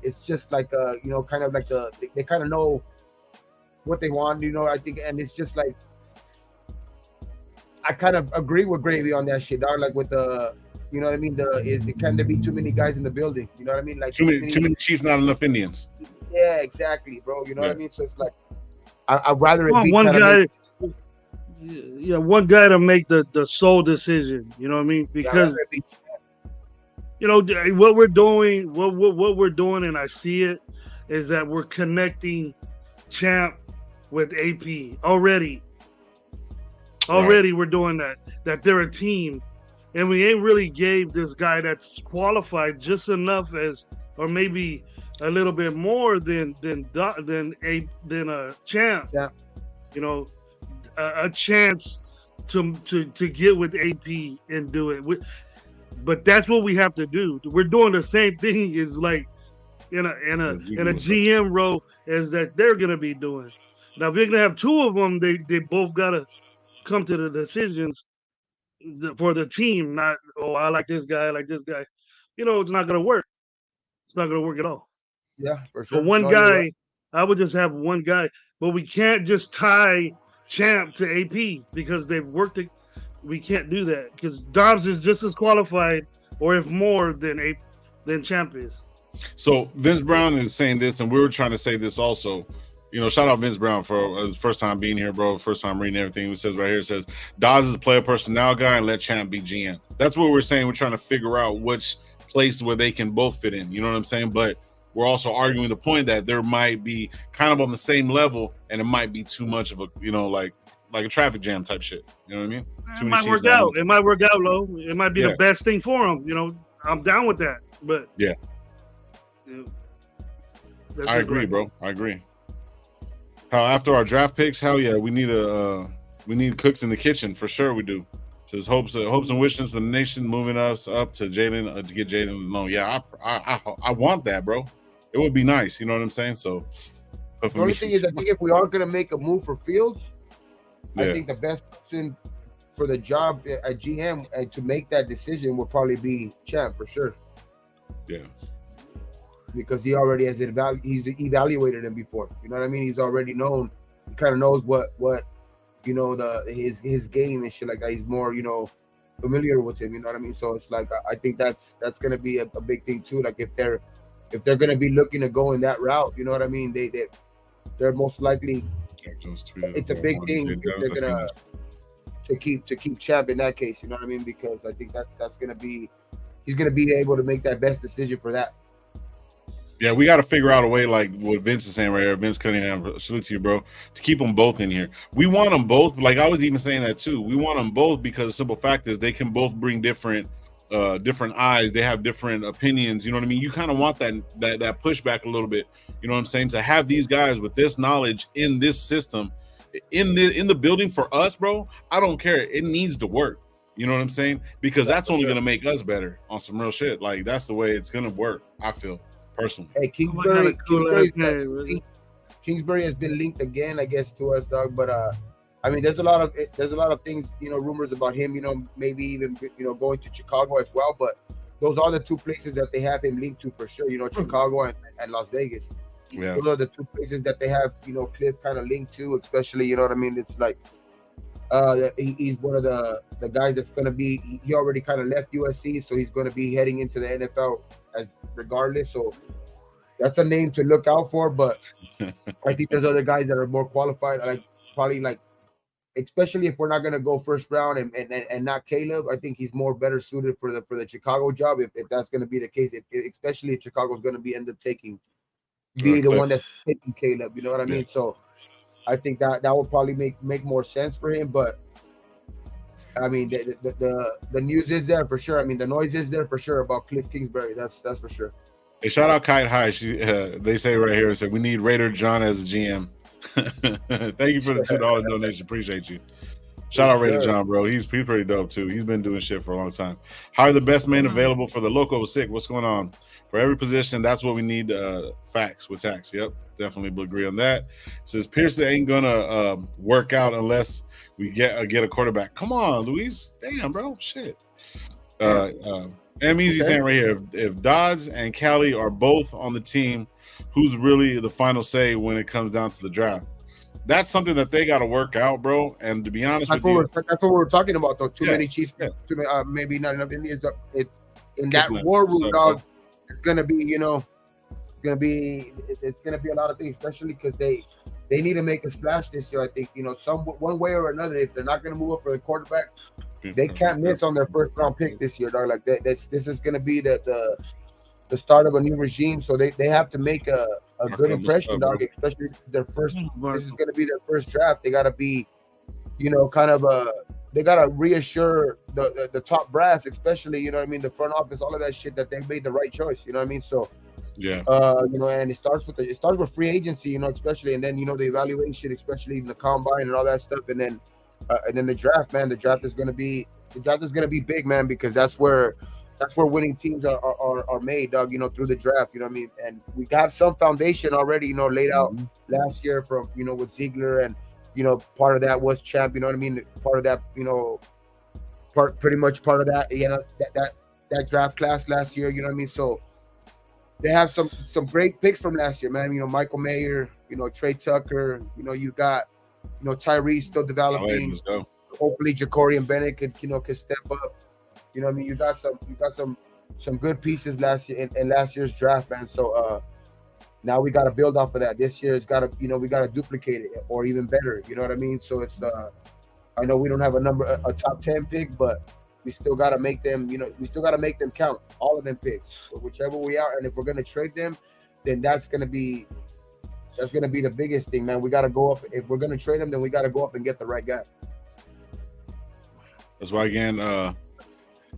It's just kind of they kind of know what they want. I think, and it's just I kind of agree with Gravy on that shit, dog. With the, you know what I mean? Can there be too many guys in the building? You know what I mean? Too many Chiefs, not enough Indians. Yeah, exactly, bro. You know what I mean? So it's I'd rather it be one guy. One guy to make the sole decision. You know what I mean? Because what we're doing, what we're doing, and I see it, is that we're connecting Champ with AP already. Already, we're doing that. That they're a team, and we ain't really gave this guy that's qualified just enough or maybe a little bit more than a Champ. Yeah. A chance to get with AP and do it. But that's what we have to do. We're doing the same thing as in a GM role as that they're gonna be doing. Now, if you're gonna have two of them, they both gotta come to the decisions for the team. Not, I like this guy, I like this guy. It's not gonna work. It's not gonna work at all. Yeah, for sure. For one guy, right. I would just have one guy, but we can't just tie Champ to AP because they've worked it. We can't do that because Dobbs is just as qualified, or if more than Champ is. So Vince Brown is saying this, and we were trying to say this also. Shout out Vince Brown for his first time being here, bro. First time reading everything. He says right here, it says Dobbs is a player personnel guy and let Champ be GM. That's what we're saying. We're trying to figure out which place where they can both fit in. You know what I'm saying? But we're also arguing the point that there might be kind of on the same level, and it might be too much of a, like a traffic jam type shit. You know what I mean? It might work out. It might work out, Lo. It might be the best thing for them. I'm down with that. But I agree, bro. I agree. After our draft picks, hell yeah, we need cooks in the kitchen for sure. We do. Just hopes and wishes for the nation, moving us up to Jalen to get Jalen loan. Yeah, I want that, bro. It would be nice. You know what I'm saying? So the only thing is, I think if we are gonna make a move for Fields, I think the best person for the job at GM and to make that decision would probably be Champ for sure. Yeah. Because he already has he's evaluated him before. You know what I mean? He's already known. He kind of knows what his game and shit like that. He's more familiar with him. You know what I mean? So it's like I think that's gonna be a big thing too. Like if they're gonna be looking to go in that route, you know what I mean? They're most likely. It's a big thing if they're gonna to keep Champ in that case. You know what I mean? Because I think that's gonna be he's gonna be able to make that best decision for that. Yeah, we got to figure out a way, like what Vince is saying right here. Vince Cunningham, salute to you, bro, to keep them both in here. We want them both. Like I was even saying that too. We want them both because the simple fact is they can both bring different eyes. They have different opinions. You know what I mean? You kind of want that pushback a little bit. You know what I'm saying? To have these guys with this knowledge in this system, in the building for us, bro. I don't care. It needs to work. You know what I'm saying? Because that's only going to make us better on some real shit. Like that's the way it's going to work. I feel. Personally. Hey, Kingsbury has been linked again, I guess, to us, dog. But I mean, there's a lot of things, rumors about him, maybe even going to Chicago as well. But those are the two places that they have him linked to for sure. Chicago and Las Vegas. Yeah, those are the two places that they have Cliff kind of linked to, especially. You know what I mean? It's like he's one of the guys that's going to be. He already kind of left USC, so he's going to be heading into the NFL. As regardless, so that's a name to look out for. But I think there's other guys that are more qualified. Especially if we're not gonna go first round and not Caleb. I think he's more better suited for the Chicago job if that's gonna be the case. Especially if Chicago's gonna end up taking the one that's taking Caleb. You know what I mean? So I think that would probably make more sense for him. But I mean, the news is there for sure. I mean, the noise is there for sure about Cliff Kingsbury. That's for sure. Hey, shout out Kite High. They say right here, we need Raider John as a GM. Thank you for the $2 donation. Appreciate you. Shout out Raider John, bro. He's pretty dope too. He's been doing shit for a long time. Hire the best man available for the Loco Sick. What's going on? For every position, that's what we need. Facts with tax. Yep, definitely agree on that. Says Pearson ain't gonna work out unless we get a quarterback. Come on, Luis. Damn, bro. Shit. Easy saying right here, if Dodds and Callie are both on the team, who's really the final say when it comes down to the draft? That's something that they got to work out, bro. And to be honest with you, that's what we're talking about, though. Too many Chiefs, maybe not enough Indians. In that war room, dog, it's gonna be, it's gonna be a lot of things, especially because they need to make a splash this year. I think one way or another. If they're not going to move up for the quarterback, they can't miss on their first round pick this year, dog. Like this is going to be the start of a new regime, so they have to make a good impression, dog. Especially their first. This is going to be their first draft. They got to be, they got to reassure the top brass, especially the front office, all of that shit, that they made the right choice. You know what I mean? So. Yeah. And it starts with free agency, especially, and then the evaluation, especially in the combine and all that stuff, and then the draft, man. The draft is gonna be big, man, because that's where winning teams are made, dog. Through the draft, you know what I mean. And we got some foundation already, laid out last year from with Ziegler, and part of that was Champ. You know what I mean. Part of that, pretty much part of that, that draft class last year. You know what I mean. So. They have some great picks from last year, man. Michael Mayer, Trey Tucker. You got, Tyrese still developing. Hopefully, Ja'Cory and Bennett can step up. You know what I mean? You got some good pieces last year in last year's draft, man. So now we got to build off of that. This year it's got to, we got to duplicate it or even better. You know what I mean? So it's I know we don't have a top 10 pick, but we still got to make them, we still got to make them count, all of them picks, whichever we are. And if we're going to trade them, then that's going to be the biggest thing, man. We got to go up. If we're going to trade them, then we got to go up and get the right guy. That's why, again,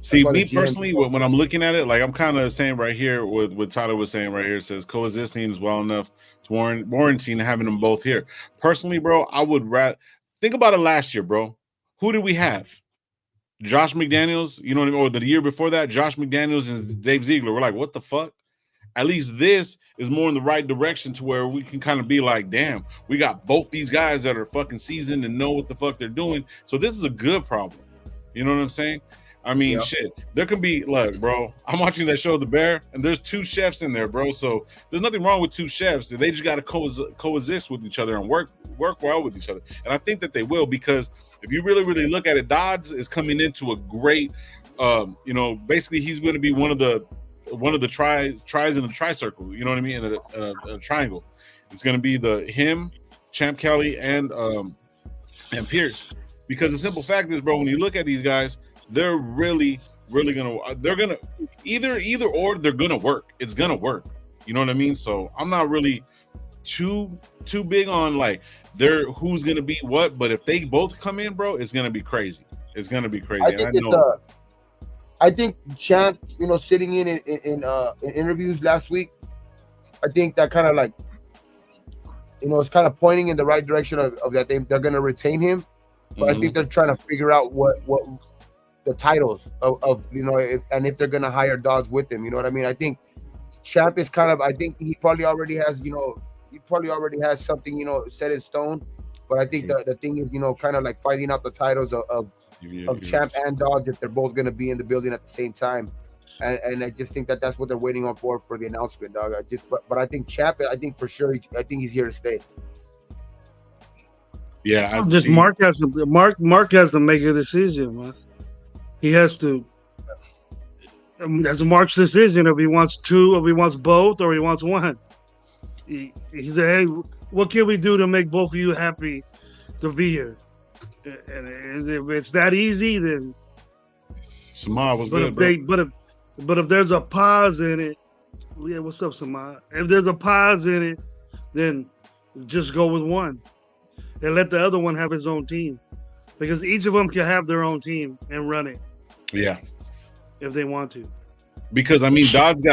see, me personally, when I'm looking at it, like I'm kind of saying right here, what Tyler was saying right here, it says coexisting is well enough to warranting having them both here. Personally, bro, I would rather think about it last year, bro. Who did we have? Josh McDaniels, you know what I mean? Or the year before that, Josh McDaniels and Dave Ziegler. We're like, what the fuck? At least this is more in the right direction to where we can kind of be like, damn, we got both these guys that are fucking seasoned and know what the fuck they're doing. So this is a good problem. You know what I'm saying? I mean, shit, there can be, look, bro, I'm watching that show, The Bear, and there's 2 chefs in there, bro. So there's nothing wrong with 2 chefs. They just got to coexist with each other and work well with each other. And I think that they will, because if you really, really look at it, Dodds is coming into a great, basically he's going to be one of the tries in the tri-circle, you know what I mean, in a triangle. It's going to be him, Champ Kelly, and Pierce. Because the simple fact is, bro, when you look at these guys, they're really, really gonna either or they're gonna work. It's gonna work. You know what I mean? So I'm not really too big on like who's gonna be what, but if they both come in, bro, it's gonna be crazy. It's gonna be crazy. I think Champ, sitting in interviews last week, I think that kind of like, it's kind of pointing in the right direction of that they're gonna retain him. But I think they're trying to figure out what the titles of if they're gonna hire Dodds with them. You know what I mean? I think Champ is kind of. I think he probably already has. Something set in stone. But I think the thing is kind of like fighting out the titles of Champ and Dodds if they're both gonna be in the building at the same time. And I just think that's what they're waiting on for the announcement, dog. But I think Champ. I think for sure. I think he's here to stay. Yeah, Mark has to make a decision, man. He has to. That's Mark's decision if he wants 2, if he wants both, or he wants 1. He said, "Hey, what can we do to make both of you happy to be here?" And if it's that easy, then Samad was good. But if there's a pause in it, yeah, what's up, Samad? If there's a pause in it, then just go with 1. And let the other one have his own team, because each of them can have their own team and run it. Yeah, if they want to. Because I mean, Dodds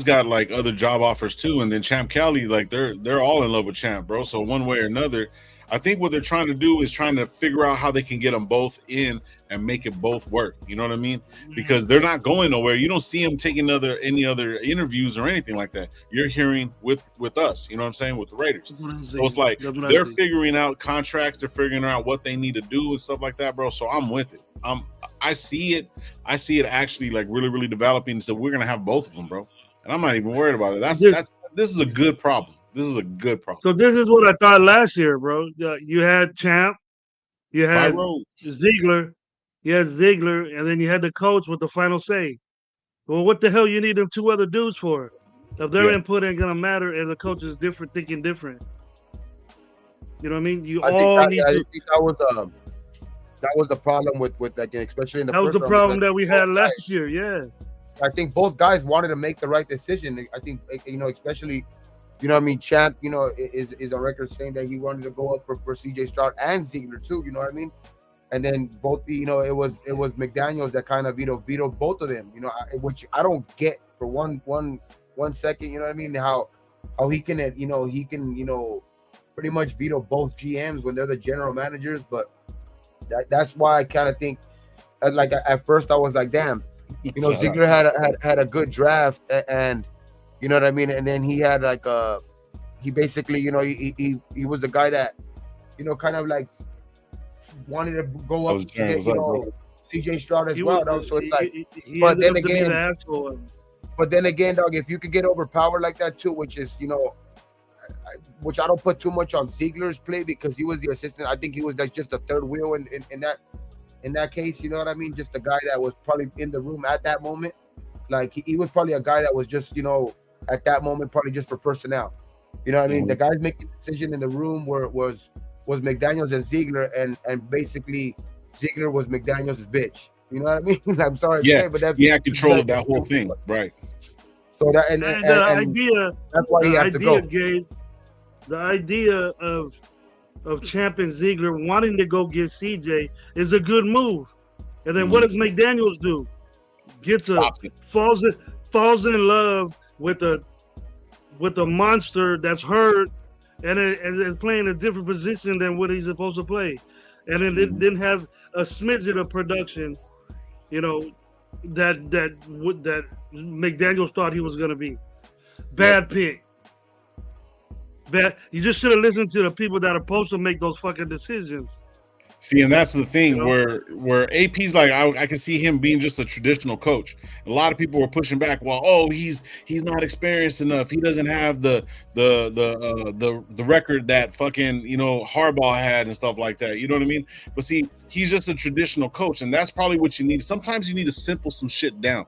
got like other job offers too, and then Champ Kelly, like they're all in love with Champ, bro. So one way or another, I think what they're trying to do is trying to figure out how they can get them both in and make it both work. You know what I mean? Because they're not going nowhere. You don't see them taking any other interviews or anything like that. You're hearing with us. You know what I'm saying? With the Raiders. So it's like they're figuring out contracts. They're figuring out what they need to do and stuff like that, bro. So I'm with it. I see it actually like really, really developing. So we're gonna have both of them, bro. And I'm not even worried about it. This is a good problem. This is a good problem. So this is what I thought last year, bro. You had Champ, you had Ziegler, and then you had the coach with the final say. Well, what the hell you need them 2 other dudes for? If their input ain't gonna matter and the coach is thinking different. You know what I mean? I think that was the problem with like, especially in the that was the problem that we had last year. Yeah, I think both guys wanted to make the right decision. I think especially. You know what I mean? Champ, is on record saying that he wanted to go up for CJ Stroud and Ziegler too. You know what I mean? And then both, it was McDaniels that kind of vetoed both of them. Which I don't get for one second. You know what I mean? How he can pretty much veto both GMs when they're the general managers. But that's why I kind of think, like at first I was like, damn, Ziegler had a good draft and. You know what I mean? And then he had like he basically, he was the guy that, kind of like wanted to go up to get, CJ Stroud as well. So it's like, but then again, dog, if you could get overpowered like that too, which is, which I don't put too much on Ziegler's play because he was the assistant. I think he was like just a third wheel in that case. You know what I mean? Just the guy that was probably in the room at that moment. Like he was probably a guy that was just, at that moment, probably just for personnel. You know what I mean? The guys making the decision in the room was McDaniels and Ziegler, and basically Ziegler was McDaniels' bitch. You know what I mean? I'm sorry to Yeah, say, but that's he had control of that whole thing, right? So that And and the idea, that's why he has to go. Gabe, the idea of Champion Ziegler wanting to go get CJ is a good move. And then what does McDaniels do? Falls in love with a monster that's hurt and is playing a different position than what he's supposed to play, and then didn't have a smidgen of production, you know, that McDaniels thought he was going to be. Bad pick. You just should have listened to the people that are supposed to make those fucking decisions. See, and that's the thing where AP's like, I can see him being just a traditional coach. A lot of people were pushing back. Well, he's not experienced enough. He doesn't have the record that fucking Harbaugh had and stuff like that. You know what I mean? But see, he's just a traditional coach, and that's probably what you need. Sometimes you need to simple some shit down.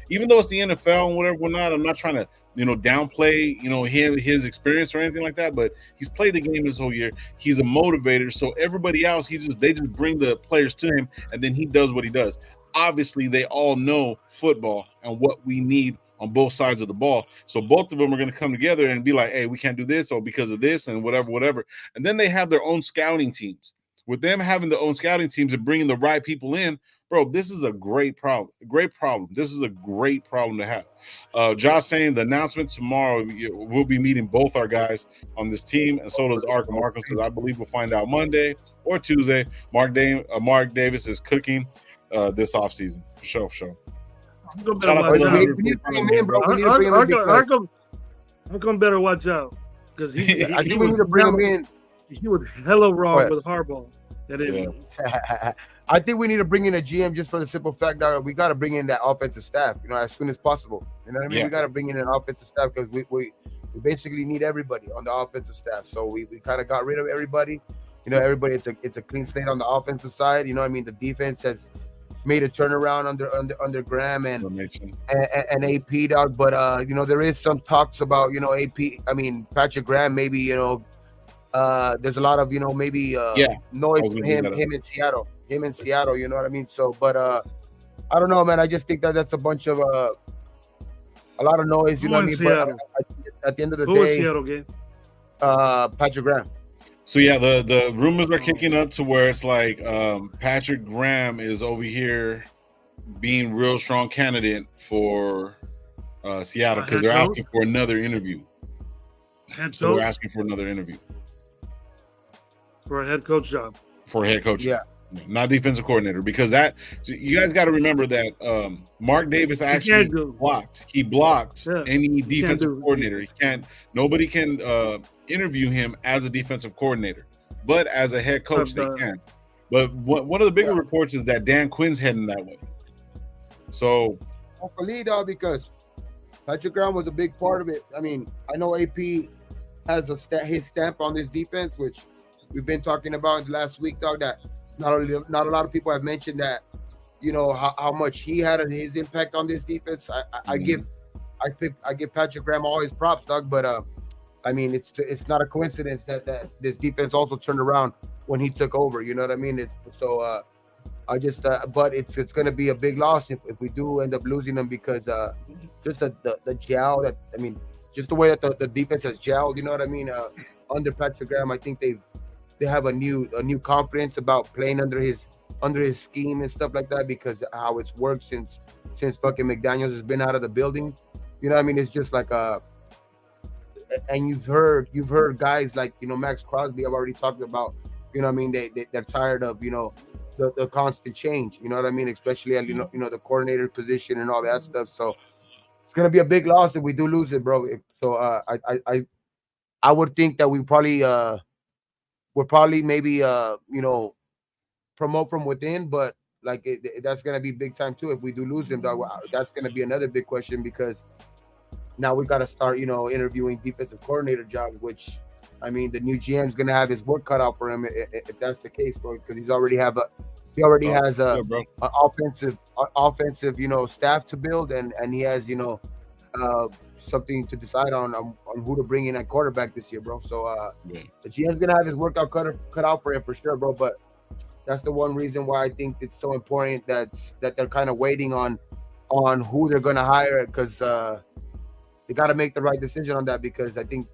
Even though it's the NFL and whatnot, I'm not trying to downplay his experience or anything like that, but he's played the game this whole year. He's a motivator, so everybody else they just bring the players to him, and then he does what he does. Obviously, they all know football and what we need on both sides of the ball, so both of them are going to come together and be like, hey, we can't do this or because of this and whatever, and then they have their own scouting teams. With them having their own scouting teams and bringing the right people in, bro, this is a great problem. This is a great problem to have. Josh saying the announcement tomorrow, we'll be meeting both our guys on this team, and so does Arkham. Arkham says, I believe we'll find out Monday or Tuesday. Mark Davis is cooking this offseason. For sure. We need to bring him in, bro. We need to bring him in. Arkham better watch out. Because I think we need to bring him in. He was hella wrong with Harbaugh. I think we need to bring in a GM just for the simple fact that we got to bring in that offensive staff, as soon as possible. You know what I mean? Yeah. We got to bring in an offensive staff because we basically need everybody on the offensive staff. So we kind of got rid of everybody. Everybody. It's a clean slate on the offensive side. You know what I mean? The defense has made a turnaround under Graham and AP, dog. But there is some talks about AP. I mean Patrick Graham maybe there's a lot of noise from him in Seattle. You know what I mean? So, but I don't know, man. I just think that's a bunch of a lot of noise. You know what I mean? But at the end of the day, Seattle game? Patrick Graham. So yeah, the rumors are kicking up to where it's like Patrick Graham is over here being real strong candidate for Seattle because they're asking for another interview. So they're asking for another interview for a head coach job. For a head coach. Yeah. Not defensive coordinator, because you guys got to remember that Mark Davis actually blocked. He blocked any defensive coordinator. Nobody can interview him as a defensive coordinator, but as a head coach they can. But one of the bigger reports is that Dan Quinn's heading that way. So hopefully, because Patrick Graham was a big part of it. I mean, I know AP has his stamp on this defense, which we've been talking about last week, dog. That not a lot of people have mentioned that, how much he had his impact on this defense. I give Patrick Graham all his props, dog. But I mean, it's not a coincidence that this defense also turned around when he took over. You know what I mean? I just but it's going to be a big loss if we do end up losing them, because just the gel that, I mean, just the way that the defense has gelled. You know what I mean? Under Patrick Graham, I think they have a new confidence about playing under his scheme and stuff like that, because how it's worked since fucking McDaniels has been out of the building. You know what I mean? It's just like and you've heard guys like Max Crosby have already talked about, you know what I mean, they're tired of the constant change, you know what I mean, especially at the coordinator position and all that stuff. So it's gonna be a big loss if we do lose it, bro. I would think that we probably maybe promote from within, but like that's gonna be big time too if we do lose him, dog. That's gonna be another big question, because now we got to start interviewing defensive coordinator jobs, which, I mean, the new GM's gonna have his work cut out for him if that's the case, bro, because he already has a offensive staff to build, and he has something to decide on who to bring in at quarterback this year, bro. So the GM's gonna have his workout cut out for him for sure, bro. But That's the one reason why I think it's so important that they're kind of waiting on who they're gonna hire, because they got to make the right decision on that, because I think,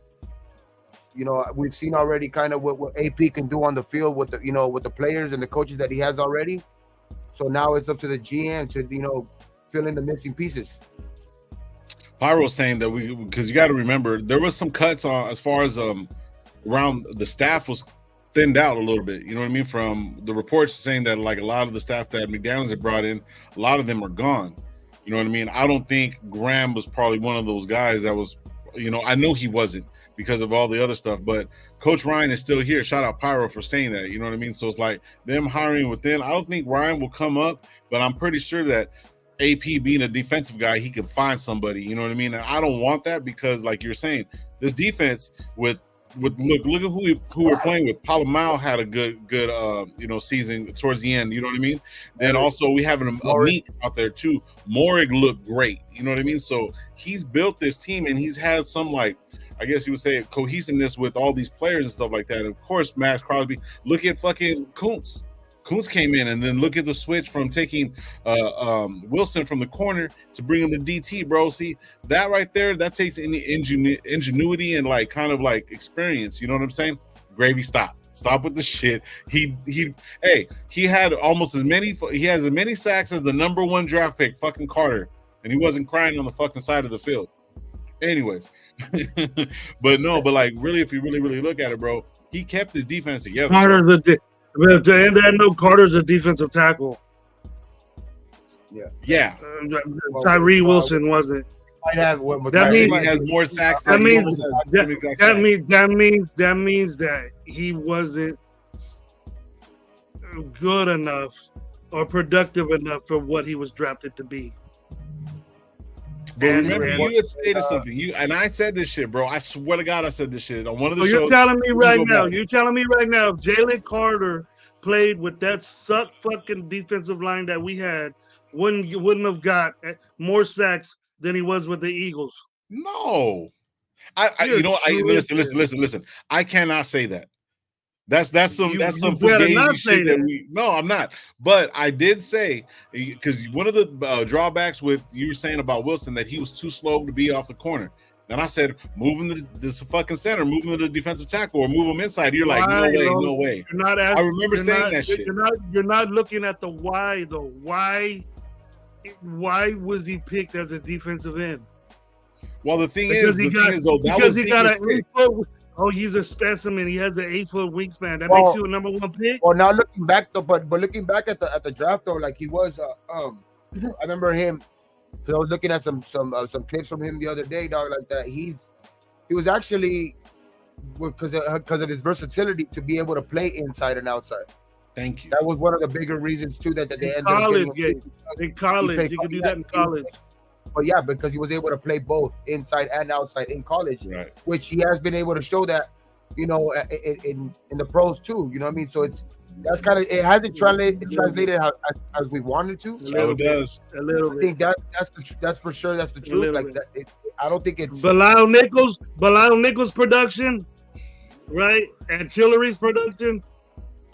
we've seen already kind of what AP can do on the field with the with the players and the coaches that he has already. So now it's up to the GM to fill in the missing pieces. Pyro's saying that because you got to remember there was some cuts on as far as around the staff was thinned out a little bit. You know what I mean? From the reports saying that like a lot of the staff that McDaniels had brought in, a lot of them are gone. You know what I mean? I don't think Graham was probably one of those guys that was, I know he wasn't because of all the other stuff, but Coach Ryan is still here. Shout out Pyro for saying that. You know what I mean? So it's like them hiring within. I don't think Ryan will come up, but I'm pretty sure that AP being a defensive guy, he could find somebody. You know what I mean? And I don't want that because, like you're saying, this defense with look at who we're playing with. Palomao had a good season towards the end. You know what I mean? Then also we have a meat out there too. Morig looked great. You know what I mean? So he's built this team and he's had some, like, I guess you would say, cohesiveness with all these players and stuff like that. And of course, Max Crosby. Look at fucking Kuntz. Kuntz came in, and then look at the switch from taking Wilson from the corner to bring him to DT, bro. See, that right there, that takes any ingenuity and like kind of like experience. You know what I'm saying? Gravy, stop with the shit. He had almost as many. He has as many sacks as the number 1 draft pick, fucking Carter, and he wasn't crying on the fucking side of the field. Anyways, but like really, if you really look at it, bro, he kept his defense together. Carter's a defensive tackle. Yeah. Tyree Wilson wasn't. That means he has more sacks. That means that he wasn't good enough or productive enough for what he was drafted to be. But remember, you had stated something. I said this shit, bro. I swear to God, I said this shit on one of the shows. You're telling me right now. If Jalen Carter played with that fucking defensive line that we had, wouldn't have got more sacks than he was with the Eagles. No, listen. I cannot say that. That's some fugazi shit that we. No, I'm not. But I did say, because one of the drawbacks with you were saying about Wilson, that he was too slow to be off the corner. And I said, move him to this fucking center, move him to the defensive tackle, or move him inside. You're like, no way. I remember saying that shit. You're not looking at the why though. Why was he picked as a defensive end? Well, the thing is, he's a specimen. He has an 8-foot wingspan. That makes you a number 1 pick. Well, now looking back though, but looking back at the draft though, like he was, I remember him because I was looking at some clips from him the other day, dog. Like that, he was actually because of his versatility to be able to play inside and outside. Thank you. That was one of the bigger reasons too that they ended up getting in college. You can do that in college. But yeah, because he was able to play both inside and outside in college, right, which he has been able to show that, in the pros too. You know what I mean? So that's kind of, it hasn't translated as we wanted to. It does. A little I think that's for sure. That's the truth. Like that, I don't think it's Bilal Nichols' production, right? And Tillery's production.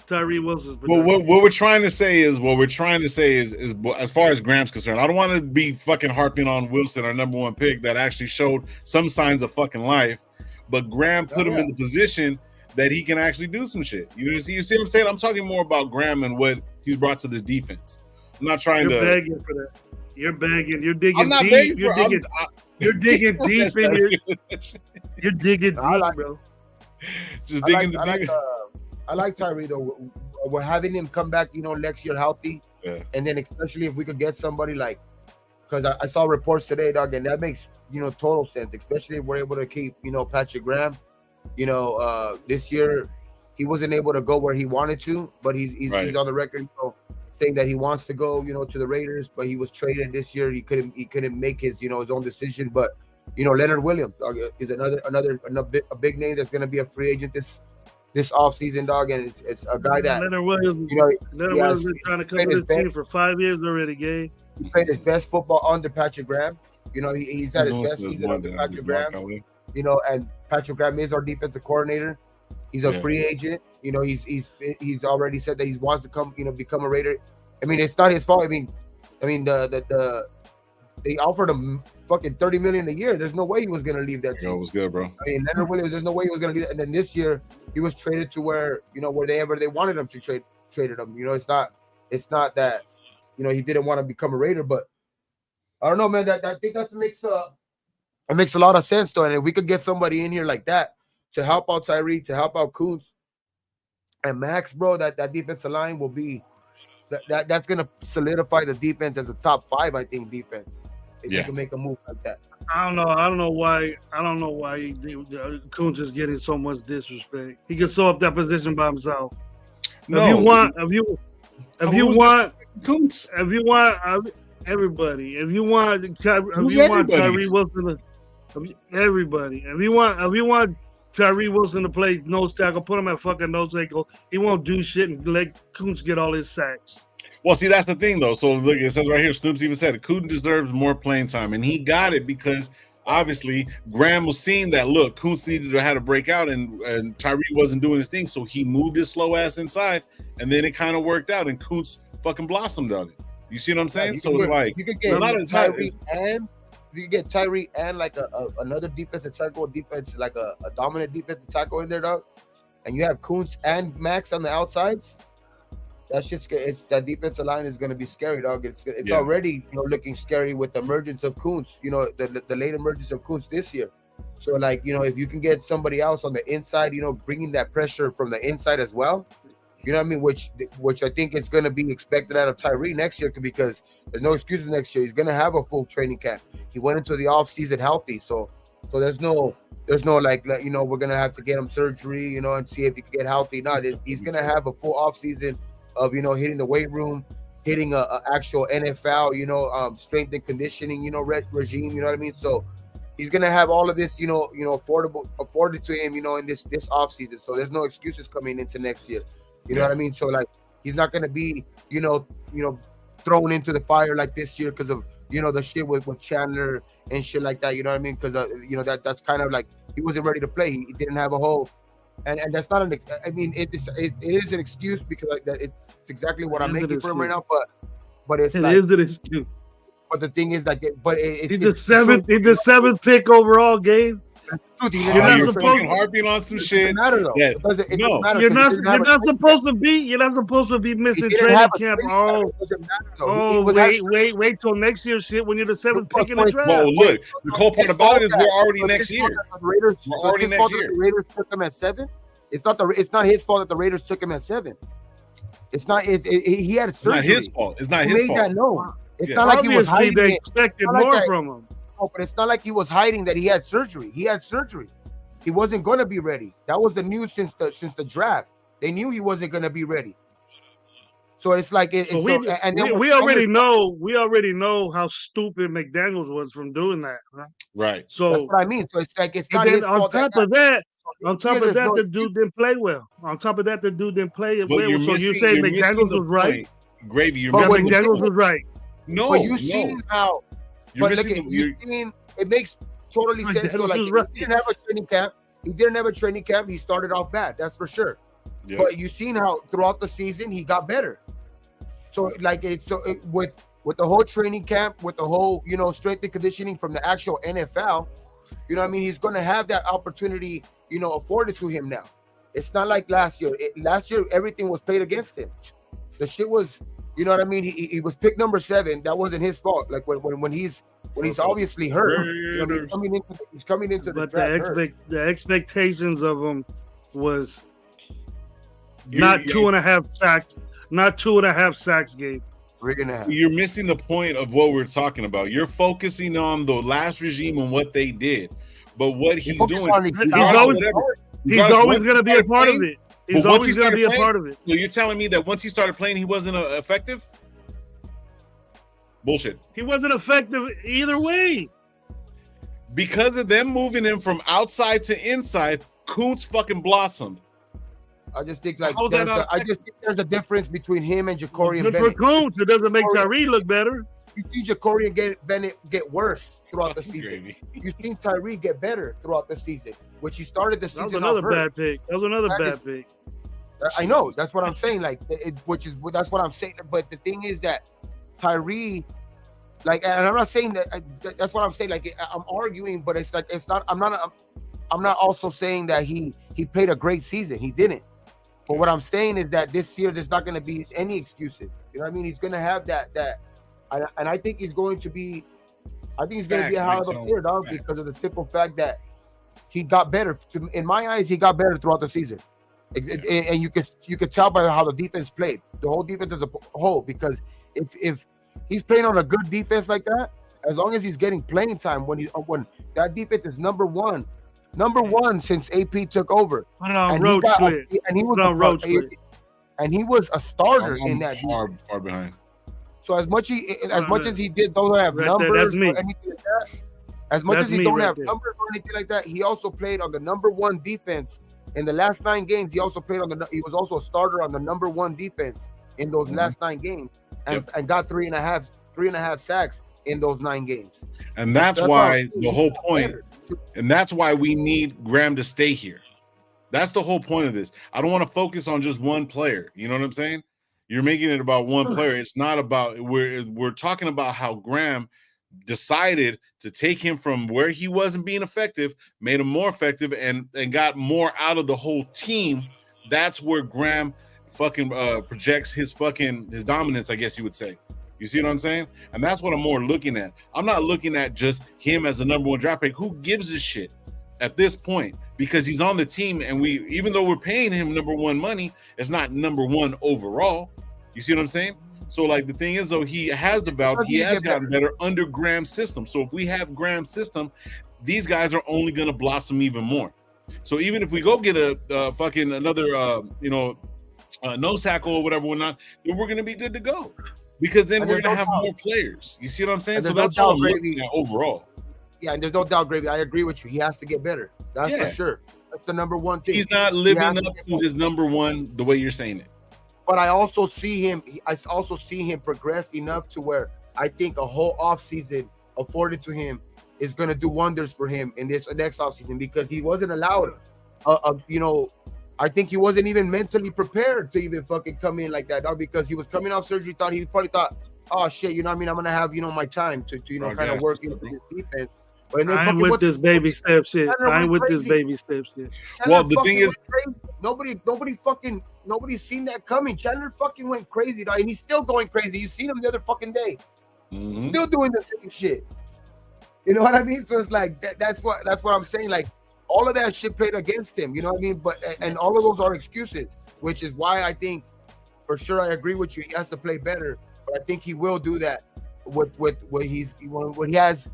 Tyree Wilson's production. Well, what we're trying to say is as far as Graham's concerned, I don't want to be fucking harping on Wilson, our number 1 pick, that actually showed some signs of fucking life, but Graham put him in the position that he can actually do some shit. You see what I'm saying? I'm talking more about Graham and what he's brought to this defense. I'm not trying You're begging for that. You're begging. You're digging I'm not deep. Begging you're for, digging. You're digging deep in your. You're digging deep, bro. Just digging I like Tyree though. We're having him come back, next year healthy, and then especially if we could get somebody like, because I saw reports today, dog, and that makes total sense. Especially if we're able to keep Patrick Graham. This year he wasn't able to go where he wanted to, but he's on the record saying that he wants to go to the Raiders, but he was traded this year. He couldn't make his his own decision. But Leonard Williams, dog, is a big name that's going to be a free agent this offseason, dog, and it's a guy that Leonard Williams. Leonard Williams been trying to cover this team for 5 years already, Gay. He played his best football under Patrick Graham. He's had his best season under Patrick Graham. And Patrick Graham is our defensive coordinator. He's a free agent. You know, he's already said that he wants to come, you know, become a Raider. I mean, it's not his fault. I mean, they offered him fucking $30 million a year. There's no way he was gonna leave that team. It was good, bro. I mean, Leonard Williams, there's no way he was gonna leave that. And then this year, he was traded to where, you know, wherever they wanted him to traded him. You know, it's not that, you know, he didn't want to become a Raider, but I don't know, man. I think that makes a lot of sense, though. And if we could get somebody in here like that to help out Tyree, to help out Kuntz and Max, bro, that defensive line will be that's gonna solidify the defense as a top 5, I think, defense. If you can make a move like that. I don't know why Kuntz is getting so much disrespect. He can sew up that position by himself. No. If you want Kuntz. If you want everybody, if you want Tyree Wilson, everybody. If you want Tyree Wilson to play nose tackle, put him at fucking nose tackle. He won't do shit and let Kuntz get all his sacks. Well, see, that's the thing, though. So, look, it says right here, Snoops even said it. Kuntz deserves more playing time, and he got it because, obviously, Graham was seeing that, look, Kuntz needed to have a breakout, and Tyree wasn't doing his thing, so he moved his slow ass inside, and then it kind of worked out, and Kuntz fucking blossomed on it. You see what I'm saying? Yeah, so it's like, you could get Tyree and like another defensive tackle, like a dominant defensive tackle in there, dog, and you have Kuntz and Max on the outsides. That's just that defensive line is going to be scary, dog. It's already, you know, looking scary with the emergence of Kuntz. You know, the late emergence of Kuntz this year. So, like, you know, if you can get somebody else on the inside, you know, bringing that pressure from the inside as well, you know what I mean? Which I think is going to be expected out of Tyree next year, because there's no excuses next year. He's going to have a full training camp. He went into the offseason healthy, so there's no like, you know, we're going to have to get him surgery, you know, and see if he can get healthy. No, he's going to have a full offseason of, you know, hitting the weight room, hitting a actual NFL, you know, strength and conditioning, you know, regime, you know what I mean? So he's gonna have all of this, you know, afforded to him, you know, in this off season. So there's no excuses coming into next year. You know what I mean? So, like, he's not gonna be, you know, thrown into the fire like this year because of, you know, the shit with Chandler and shit like that. You know what I mean? Because you know, that's kind of like he wasn't ready to play. He didn't have a whole. And that's not I mean, it is an excuse, because like that, it's exactly what I'm making for him right now. But it is an excuse. But the thing is that, he's the seventh pick overall, Gabe. You're not supposed to harping on some shit. Matter, though. Yeah. You're not supposed to be missing training camp. Wait till next year, shit. When you're the 7th pick in the draft. Well, look, the cool part about it is we're already next year. We're already next year. The Raiders took him at 7. It's not his fault that the Raiders took him at 7. It's not. He had surgery. It's not his fault. It's not his fault. He made that known. It's not like he was hiding. They expected more from him. No, but it's not like he was hiding that he had surgery. He had surgery. He wasn't going to be ready. That was the news since the draft. They knew he wasn't going to be ready. So it's like we already know how stupid McDaniels was from doing that. Right. So that's what I mean. So it's like it's not his fault. On top of that, the dude didn't play well. So you're saying McDaniels was right? Gravy, McDaniels was right. No, but you've seen how. But look, you've seen it makes totally sense. So, like, he didn't have a training camp. He started off bad. That's for sure. Yeah. But you've seen how throughout the season he got better. So, like, with the whole training camp, with the whole, you know, strength and conditioning from the actual NFL, you know what I mean? He's going to have that opportunity, you know, afforded to him now. It's not like last year. Last year, everything was played against him. The shit was, you know what I mean? He was picked number 7. That wasn't his fault. Like when he's obviously hurt, you know, he's coming into the draft. But the expectations of him was not 2.5 sacks, not 2.5 sacks, Gabe. You're missing the point of what we're talking about. You're focusing on the last regime and what they did, but what he's doing, he's always going to be a part of it. He's always going to be a part of it. So you're telling me that once he started playing, he wasn't effective? Bullshit. He wasn't effective either way. Because of them moving him from outside to inside, Kuntz fucking blossomed. I just think there's a difference between him and Ja'Cory Bennett. For Kuntz, it doesn't make Tyree look better. You see Ja'Cory and Bennett get worse throughout the season. You've seen Tyree get better throughout the season. which he started the season. That was another bad pick. Bad pick. I know. That's what I'm saying. Like, that's what I'm saying. But the thing is that Tyree, like, and I'm not saying that. That's what I'm saying. Like, I'm arguing, but it's like it's not. I'm not also saying that he played a great season. He didn't. But what I'm saying is that this year there's not going to be any excuses. You know what I mean? He's going to have that, and I think he's going to be. I think he's going to be a hell of a player, dog, because of the simple fact that he got better. In my eyes, he got better throughout the season, and you could tell by how the defense played, the whole defense as a whole. Because if he's playing on a good defense like that, as long as he's getting playing time, when that defense is number one since AP took over, and he was a starter in that far behind. So as much as he did don't have numbers or anything like that, as much as he don't have numbers or anything like that, he also played on the number one defense in the last 9 games. He also played he was also a starter on the number one defense in those last 9 games, and got 3.5 sacks in those 9 games. And that's why the whole point, and that's why we need Graham to stay here. That's the whole point of this. I don't want to focus on just one player. You know what I'm saying? You're making it about one player. It's not about, we're talking about how Graham decided to take him from where he wasn't being effective, made him more effective, and got more out of the whole team. That's where Graham fucking projects his dominance, I guess you would say. You see what I'm saying? And that's what I'm more looking at. I'm not looking at just him as the number 1 draft pick. Who gives a shit at this point? Because he's on the team, and even though we're paying him number 1 money, it's not number 1 overall. You see what I'm saying? So, like, the thing is, though, he has developed, he has gotten better under Graham's system. So if we have Graham's system, these guys are only going to blossom even more. So even if we go get a fucking another, nose tackle or whatever, then we're going to be good to go. Because then we're going to have more players. You see what I'm saying? So that's all I'm looking at overall. Yeah, and there's no doubt, Gravy. I agree with you. He has to get better. That's for sure. That's the number 1 thing. He's not living up to his number 1 the way you're saying it. But I also see him progress enough to where I think a whole offseason afforded to him is going to do wonders for him in this next offseason, because he wasn't allowed. I think he wasn't even mentally prepared to even fucking come in like that, dog, because he was coming off surgery. He probably thought, oh shit, you know what I mean? I'm going to have, my time to kind of work into this defense. But then I ain't with this baby step shit. Well, the thing is, nobody's seen that coming. Chandler fucking went crazy, dog, and he's still going crazy. You seen him the other fucking day, still doing the same shit. You know what I mean? So it's like that's what I'm saying. Like, all of that shit played against him. You know what I mean? But and all of those are excuses, which is why I think, for sure, I agree with you. He has to play better, but I think he will do that with what he has.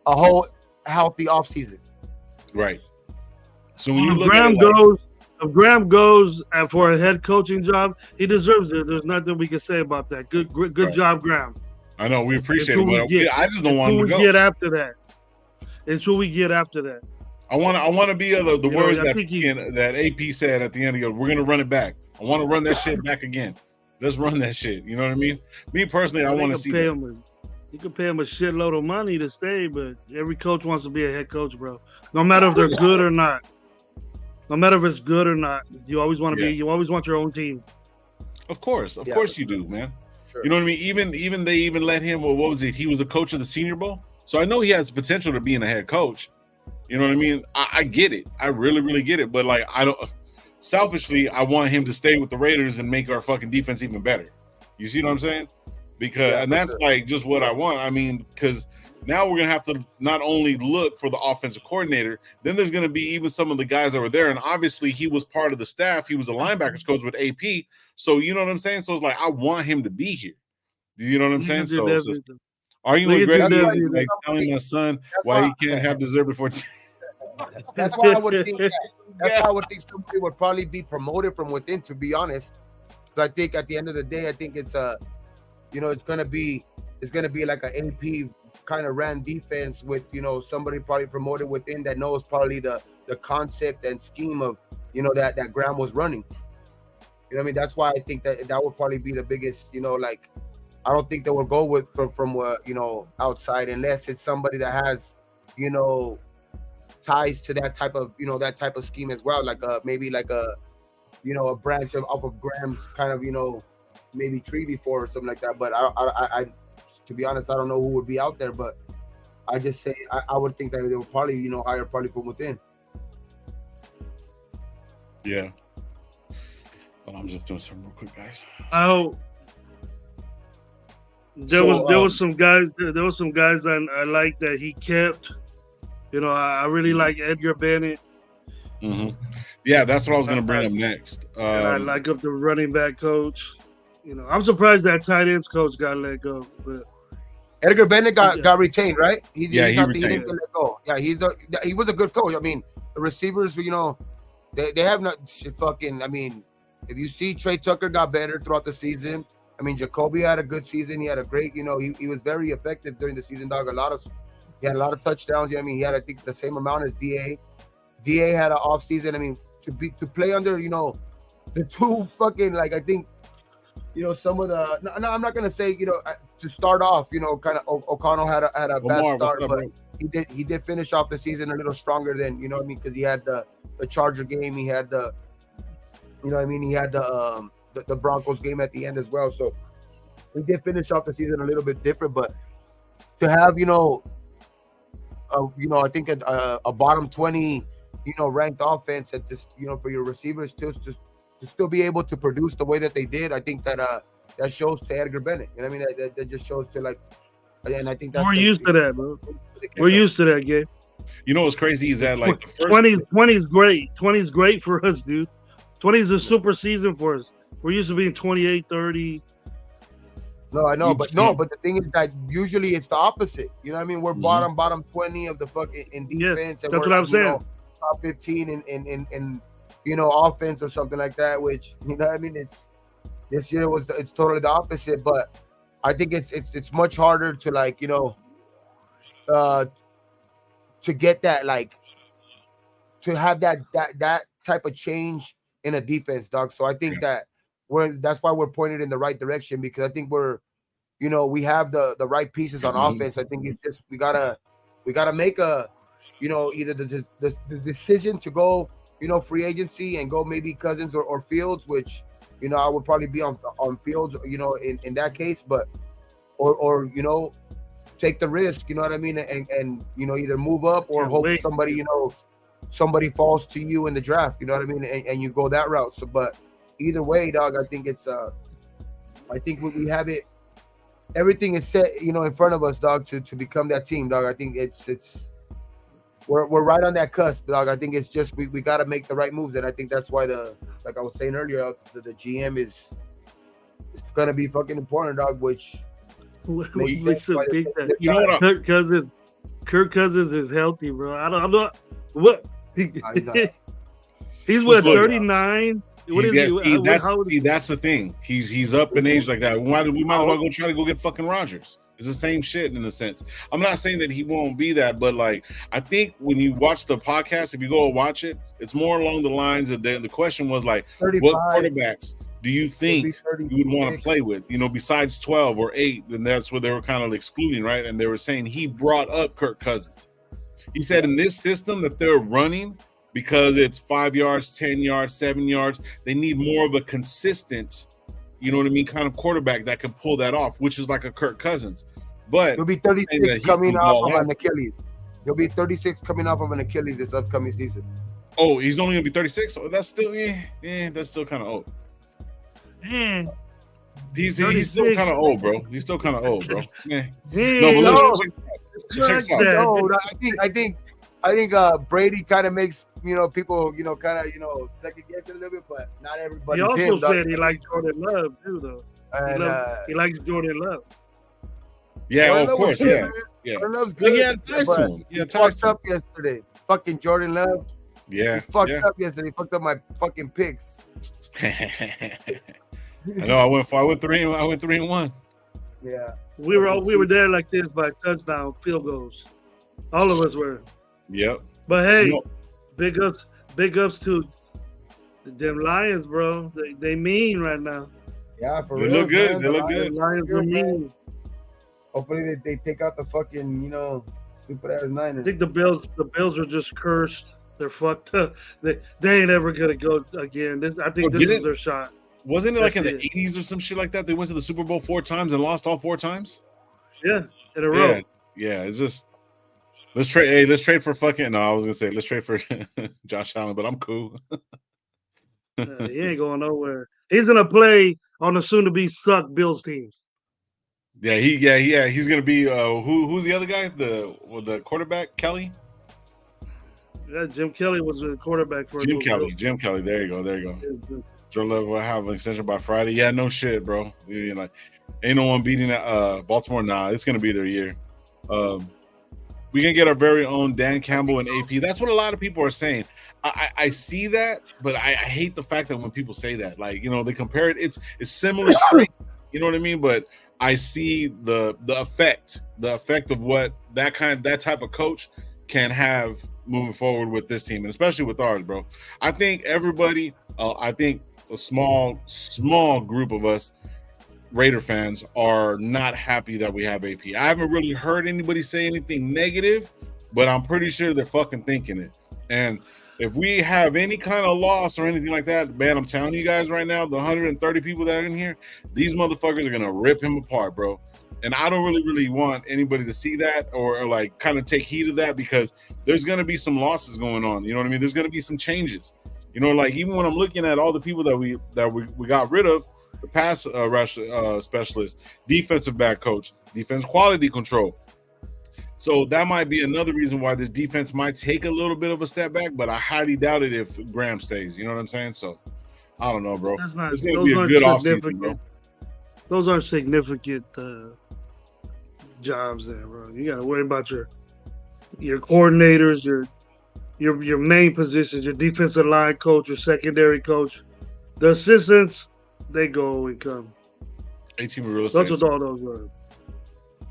A whole healthy offseason. Right. So when if Graham goes for a head coaching job, he deserves it. There's nothing we can say about that. Good job, Graham. I know, we appreciate it. I just don't want him to go. Get after that. It's who we get after that. I want to be the words that AP said at the end. We're gonna run it back. I want to run that shit back again. Let's run that shit. You know what I mean? Me personally, I want to see that. You can pay him a shitload of money to stay, but every coach wants to be a head coach, bro. No matter if they're good or not. No matter if it's good or not, you always want to be. You always want your own team. Of course you do, man. Sure. You know what I mean? Even they let him. Well, what was it? He was a coach of the Senior Bowl, so I know he has potential to being a head coach. You know what I mean? I get it. I really, really get it. But like, I don't. Selfishly, I want him to stay with the Raiders and make our fucking defense even better. You see what I'm saying? Because that's like just what I want. I mean, because now we're gonna have to not only look for the offensive coordinator, then there's gonna be even some of the guys that were there, and obviously he was part of the staff. He was a linebackers coach with AP, so you know what I'm saying. So it's like I want him to be here. You know what I'm saying? So are you with Greg like telling my son why he can't have dessert before? That's why I would think that. That's why I would think somebody would probably be promoted from within. To be honest, because I think at the end of the day, I think it's it's gonna be like an AP kind of ran defense with somebody probably promoted within that knows probably the concept and scheme of that Graham was running. You know what I mean? That's why I think that would probably be the biggest. Like, I don't think they would go with from outside unless it's somebody that has ties to that type of scheme as well, like maybe like a a branch of Graham's kind of maybe tree before or something like that. But I to be honest, I don't know who would be out there, but I just say I would think that they would probably hire probably from within. Yeah. Well, I'm just doing something real quick, guys. Oh, there was some guys I like that he kept. I really like Edgar Bennett. Mm-hmm. Yeah, that's what I was going to bring up next. And I like up the running back coach. I'm surprised that tight ends coach got let go. But Edgar Bennett got retained, right? He retained. He didn't get let go. Yeah, he was a good coach. I mean, the receivers, they have not fucking. I mean, if you see Trey Tucker got better throughout the season. I mean, Jacoby had a good season. He had a great, he was very effective during the season, dog. He had a lot of touchdowns. I mean, he had, I think, the same amount as DA. DA had an off season. I mean, to play under, the two fucking, like, I think, some of the. No, I'm not gonna say, to start off, kind of O'Connell had a bad start, but he did finish off the season a little stronger than, because he had the Charger game, he had the, he had the Broncos game at the end as well. So we did finish off the season a little bit different, but to have, I think a bottom 20, ranked offense at this, for your receivers to still be able to produce the way that they did, I think that that shows to Edgar Bennett. You know what I mean? That just shows to, like, and I think that's we're used to that, bro. We're used to that, Gabe. What's crazy is that, like, the first 20 is great. 20 is great for us, dude. 20 is a super season for us. We're used to being 28, 30. No, I know, but the thing is that usually it's the opposite. You know what I mean? We're bottom 20 of the fucking in defense. And that's what I'm saying. Top 15 in offense or something like that. Which what I mean, this year it's totally the opposite. But I think it's much harder to, like, to get that, like, to have that type of change in a defense, dog. So I think that that's why we're pointed in the right direction, because I think we have the right pieces on offense. I think it's just we gotta make a either the decision to go free agency and go maybe Cousins or Fields, which I would probably be on Fields in that case, but or take the risk, you know what I mean, and either move up or hope somebody somebody falls to you in the draft, you know what I mean, and you go that route. So, but either way, dog, I think it's I think we have it, everything is set, in front of us, dog, to become that team, dog. I think we're right on that cusp, dog. I think it's just we got to make the right moves, and I think that's why like I was saying earlier, the GM is gonna be fucking important, dog. Which makes sense. Kirk Cousins is healthy, bro. I'm not what he's what 39. What is he? That's the thing. He's up in age like that. We might as well go try to go get fucking Rodgers. It's the same shit in a sense. I'm not saying that he won't be that, but, like, I think when you watch the podcast, if you go and watch it, it's more along the lines of the question was, like, 35. What quarterbacks do you think you would want to play with? Besides 12 or 8, and that's what they were kind of excluding, right? And they were saying he brought up Kirk Cousins. He said in this system that they're running, because it's 5 yards, 10 yards, 7 yards, they need more of a consistent, kind of quarterback that can pull that off, which is like a Kirk Cousins. But he'll be 36 coming off of an Achilles. He'll be 36 coming off of an Achilles this upcoming season. Oh, he's only gonna be 36. So that's still that's still kind of old. He's still kind of old, bro. He's still kind of old, bro. I think Brady kind of makes people kind of second guess it a little bit, but not everybody. He also said he likes Jordan Love too, though. And he likes Jordan Love. Yeah, Jordan of course, yeah. Jordan Love's good. He had ties to him. He fucked up yesterday. Fucking Jordan Love. Yeah, he fucked up yesterday. He fucked up my fucking picks. I know. I went 3-1. Yeah, we were there like this by touchdown, field goals. All of us were. Yep. But hey, big ups to them Lions, bro. They mean right now. Yeah, for they real. Look good. Man. They look good. Lions are mean. Hopefully they take out the fucking Stupid ass Niners. I think the Bills are just cursed. They're fucked up. They ain't ever gonna go again. I think this is their shot. Wasn't it like in the 80s or some shit like that? They went to the Super Bowl 4 times and lost all 4 times? Yeah, in a row. Yeah, it's just let's trade for fucking I was gonna say let's trade for Josh Allen, but I'm cool. He ain't going nowhere. He's gonna play on the soon to be suck Bills teams. Yeah, he's gonna be who's the other guy? The quarterback, Kelly? Yeah, Jim Kelly was the quarterback for Jim Kelly. There you go. Joe Love will have an extension by Friday. Yeah, no shit, bro. You know, ain't no one beating Baltimore. Nah, it's gonna be their year. We can get our very own Dan Campbell and AP. That's what a lot of people are saying. I see that, but I hate the fact that when people say that, like, you know, they compare it. It's similar, you know what I mean? But I see the effect of what that type of coach can have moving forward with this team, and especially with ours, bro. I think everybody, I think a small group of us Raider fans are not happy that we have AP. I haven't really heard anybody say anything negative, but I'm pretty sure they're fucking thinking it. And if we have any kind of loss or anything like that, man, I'm telling you guys right now, the 130 people that are in here, these motherfuckers are gonna rip him apart, bro. And I don't really want anybody to see that or like kind of take heed of that, because there's gonna be some losses going on. You know what I mean? There's gonna be some changes. You know, like even when I'm looking at all the people that we got rid of, the pass rush specialist, defensive back coach, defense quality control. So that might be another reason why this defense might take a little bit of a step back, but I highly doubt it if Graham stays. You know what I'm saying? So I don't know, bro. It's going to be a good offseason, bro. Those aren't significant jobs there, bro. You got to worry about your coordinators, your main positions, your defensive line coach, your secondary coach. The assistants, they go and come. 18 real estate. That's what all those are.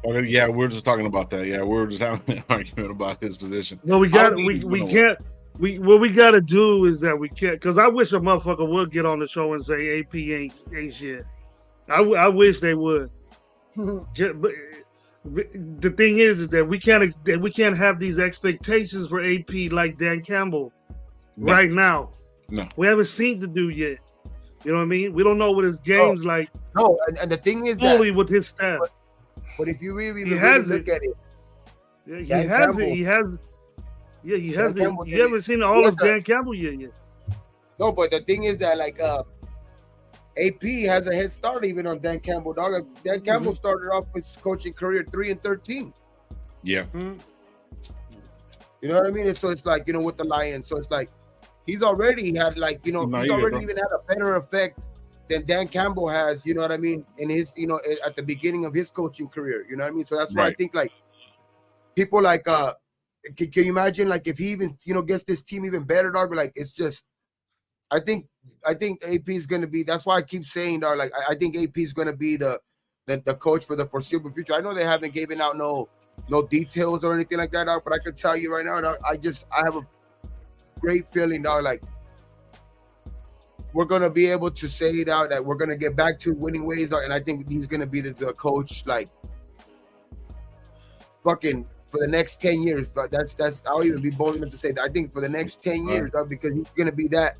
Okay, yeah, we're just talking about that. Yeah, we're just having an argument about his position. No, we got what we got to do is that we can't, because I wish a motherfucker would get on the show and say AP ain't shit. I wish they would. But the thing is that we can't have these expectations for AP like Dan Campbell right now. No, we haven't seen the dude yet. You know what I mean? We don't know what his game's like. No, and the thing is fully with his staff. But if you really look at it, yeah, he has it. He has. Yeah, he has it. You haven't seen all of Dan Campbell yet. No, but the thing is that like AP has a head start even on Dan Campbell, dog. Like, Dan Campbell started off his coaching career 3-13. Yeah. You know what I mean? And so it's like, you know, with the Lions. So it's like he's already had like, you know, he's already even had a better effect than Dan Campbell has, you know what I mean, in his, you know, at the beginning of his coaching career, you know what I mean? So that's why I think like people like can you imagine like if he even, you know, gets this team even better, dog? Like it's just I think AP is gonna be, that's why I keep saying, dog, like I think AP is gonna be the coach for the foreseeable future. I know they haven't given out no details or anything like that, dog, but I can tell you right now, dog, I have a great feeling, dog, like we're going to be able to say that we're going to get back to winning ways. And I think he's going to be the coach, like, fucking for the next 10 years. That's I'll even be bold enough to say that. I think for the next 10 years, dog, because he's going to be that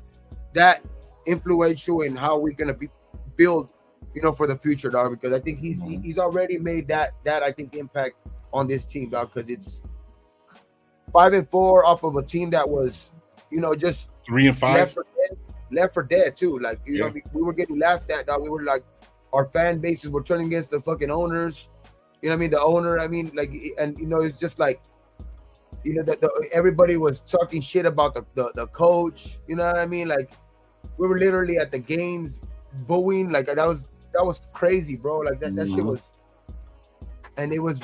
influential in how we're going to build, you know, for the future, dog, because I think he's already made that I think impact on this team, dog, because it's 5-4 off of a team that was, you know, just 3-5. Left for dead too. Like, you know, we were getting laughed at, dog. We were like, our fan bases were turning against the fucking owners. You know what I mean? The owner, I mean, like, and you know, it's just like, you know, everybody was talking shit about the coach. You know what I mean? Like, we were literally at the games booing. Like, that was crazy, bro. Like that shit was, and it was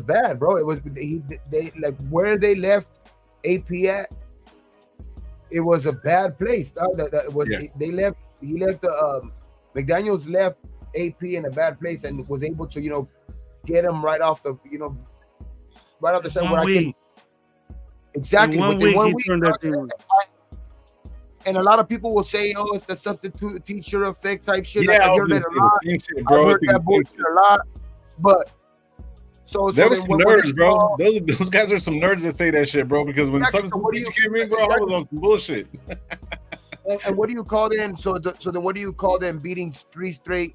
bad, bro. It was they like where they left AP at. It was a bad place. He left McDaniels left AP in a bad place and was able to, you know, get him right off the shot. Exactly. Within 1 week. And a lot of people will say, "Oh, it's the substitute teacher effect type shit." Yeah, like, I heard that a lot. I've heard that bullshit a lot. But So there was then some nerds, bro. Those guys are some nerds that say that shit, bro. Because when something came in, bro, I was on some bullshit. And what do you call them? So then what do you call them beating three straight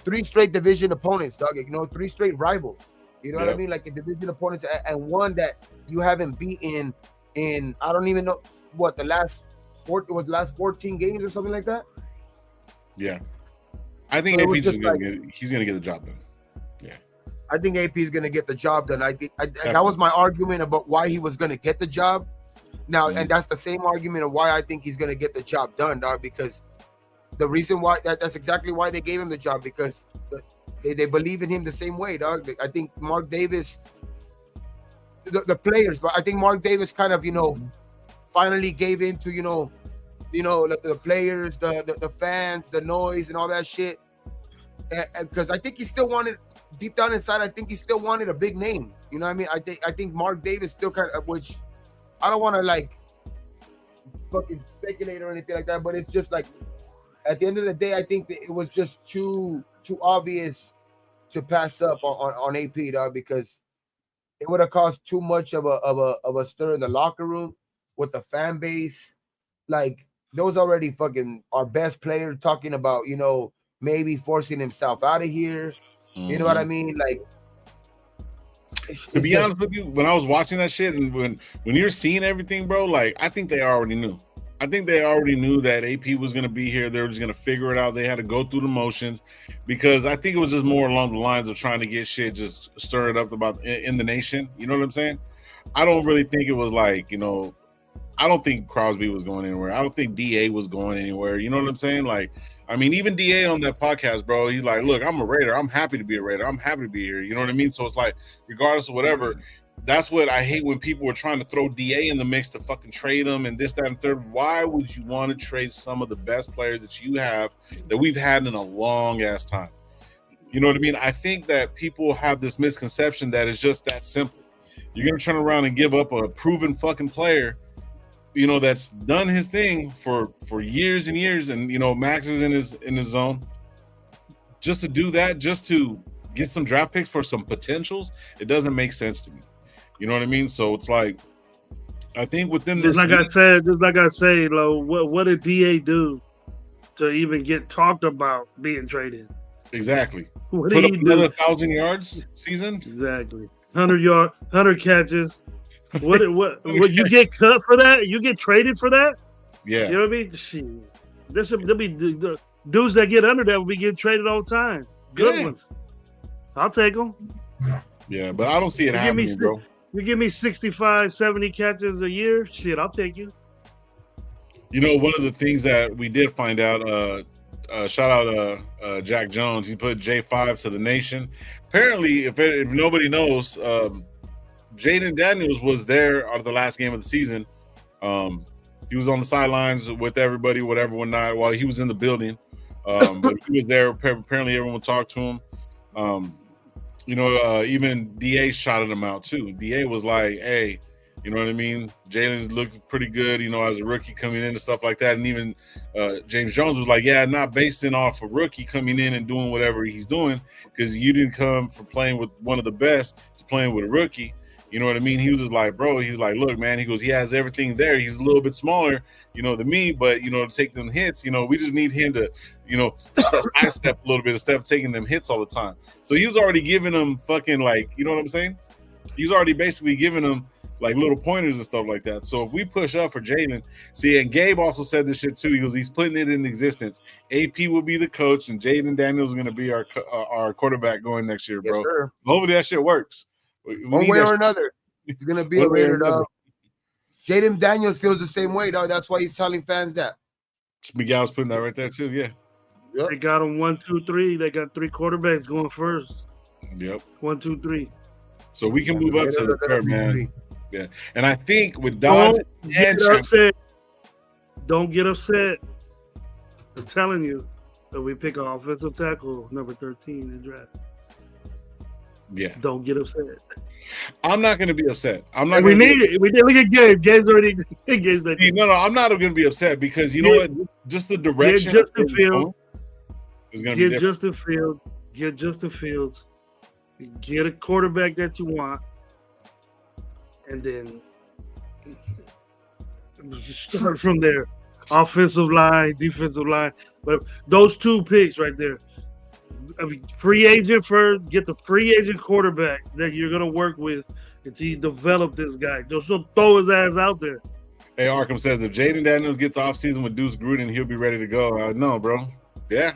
division opponents, dog? You know, 3 straight rivals. You know what I mean? Like a division opponents, and one that you haven't beaten in I don't even know what the last 14 games or something like that. Yeah, I think AP's just he's gonna get the job done. Yeah, I think AP is gonna get the job done. I think that was my argument about why he was gonna get the job. Now, and that's the same argument of why I think he's gonna get the job done, dog. Because the reason why that's exactly why they gave him the job, because they believe in him the same way, dog. I think Mark Davis, the players, but I think Mark Davis kind of finally gave in to the players, the fans, the noise, and all that shit. Because I think he still wanted, deep down inside, I think he still wanted a big name. You know what I mean? I think Mark Davis still kind of, which I don't want to like fucking speculate or anything like that, but it's just like at the end of the day, I think that it was just too obvious to pass up on AP, dog, because it would have caused too much of a stir in the locker room with the fan base. Like those already fucking our best players talking about, maybe forcing himself out of here. You know what I mean? Like, to be honest with you, when I was watching that shit and when you're seeing everything, bro, like I think they already knew. I think they already knew that AP was going to be here. They were just going to figure it out. They had to go through the motions because I think it was just more along the lines of trying to get shit just stirred up about in the nation. You know what I'm saying? I don't really think it was like, I don't think Crosby was going anywhere. I don't think DA was going anywhere. You know what I'm saying? Like, I mean, even DA on that podcast, bro, he's like, look, I'm a Raider. I'm happy to be a Raider. I'm happy to be here. You know what I mean? So it's like, regardless of whatever, that's what I hate when people are trying to throw DA in the mix to fucking trade him and this, that, and third. Why would you want to trade some of the best players that you have that we've had in a long ass time? You know what I mean? I think that people have this misconception that it's just that simple. You're going to turn around and give up a proven fucking player, that's done his thing for years and years, and Max is in his zone. Just to do that, just to get some draft picks for some potentials, it doesn't make sense to me. You know what I mean? So it's like, I think within this, like I say, what did DA do to even get talked about being traded? Exactly. What Put did up he do? another 1,000 yards season. Exactly. 100 catches. What you get cut for that? You get traded for that? Yeah. You know what I mean? Shit. There'll be the dudes that get under that will be getting traded all the time. Good ones. I'll take them. Yeah, but I don't see it happening, bro. You give me 65, 70 catches a year, shit, I'll take you. One of the things that we did find out, shout out Jack Jones, he put J5 to the nation. Apparently, if nobody knows, Jaden Daniels was there on the last game of the season. He was on the sidelines with everybody, whatever, whatnot, while he was in the building. But he was there. Apparently, everyone talked to him. Even DA shouted him out too. DA was like, hey, you know what I mean? Jalen's looking pretty good, as a rookie coming in and stuff like that. And even James Jones was like, yeah, not basing off a rookie coming in and doing whatever he's doing, because you didn't come from playing with one of the best to playing with a rookie. You know what I mean? He was just like, bro, he's like, look, man, he goes, he has everything there. He's a little bit smaller, than me, but, to take them hits, we just need him to, step a little bit instead of taking them hits all the time. So he was already giving them fucking like, you know what I'm saying? He's already basically giving them like little pointers and stuff like that. So if we push up for Jalen, see, and Gabe also said this shit too. He goes, he's putting it in existence. AP will be the coach, and Jaden Daniels is going to be our quarterback going next year, bro. Yes, hopefully that shit works. One way or another, he's going to be a Raider, dog. Jaden Daniels feels the same way, dog. That's why he's telling fans that. Miguel's putting that right there too, yeah. Yep. They got them 1, 2, 3. They got 3 quarterbacks going first. Yep. 1, 2, 3. So we can move up to the third, man. Yeah. And I think with Dodds don't get upset. I'm telling you that we pick an offensive tackle number 13 in the draft. Yeah. Don't get upset. I'm not going to be upset. I'm not. We need it. We did look at Gabe. Gabe's already engaged that. No, I'm not going to be upset because you know what? Just the direction. Get Justin Fields. Is going to be Get Justin Fields. You get a quarterback that you want, and then start from there. Offensive line, defensive line, but those 2 picks right there. I mean, free agent first, get the free agent quarterback that you're gonna work with until you develop this guy. Just don't throw his ass out there. Hey, Arkham says if Jaden Daniels gets off season with Deuce Gruden, he'll be ready to go. No, bro. Yeah.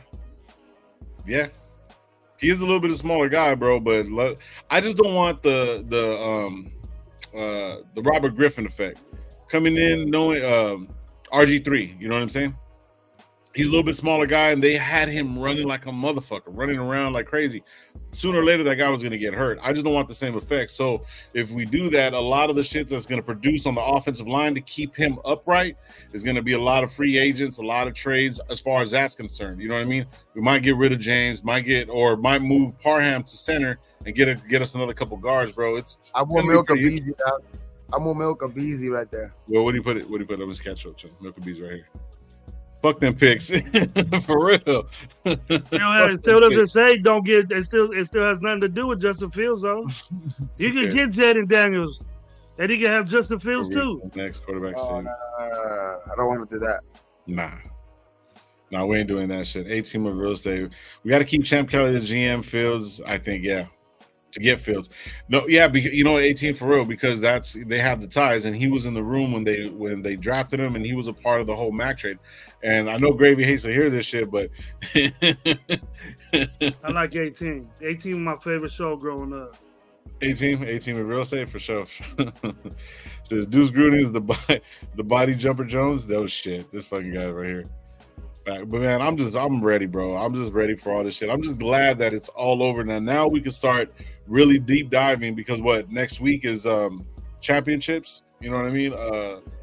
He is a little bit of a smaller guy, bro, but I just don't want the Robert Griffin effect coming in knowing RG3. You know what I'm saying? He's a little bit smaller guy, and they had him running like a motherfucker, running around like crazy. Sooner or later, that guy was going to get hurt. I just don't want the same effect. So if we do that, a lot of the shit that's going to produce on the offensive line to keep him upright is going to be a lot of free agents, a lot of trades as far as that's concerned. You know what I mean? We might get rid of James, might move Parham to center and get us another couple guards, bro. I will milk a Beezy. I'm gonna milk a Beezy right there. Well, what do you put it? Let me just catch up to milk a Beezy right here. Fuck them picks. For real. Still doesn't say don't get it still has nothing to do with Justin Fields though. You can get Jaden Daniels and he can have Justin Fields too. Next quarterback. I don't want to do that. Nah, we ain't doing that shit. 18 of real estate. We got to keep Champ Kelly the GM. Fields, I think, to get Fields. No, because, 18 for real, because they have the ties, and he was in the room when they drafted him, and he was a part of the whole Mac trade. And I know Gravy hates to hear this shit, but I like 18. 18 was my favorite show growing up. 18 with real estate for sure. Says Deuce Gruden is the body jumper Jones. That was shit. This fucking guy right here. But man, I'm ready, bro. I'm just ready for all this shit. I'm just glad that it's all over now. Now we can start really deep diving because next week is championships. You know what I mean?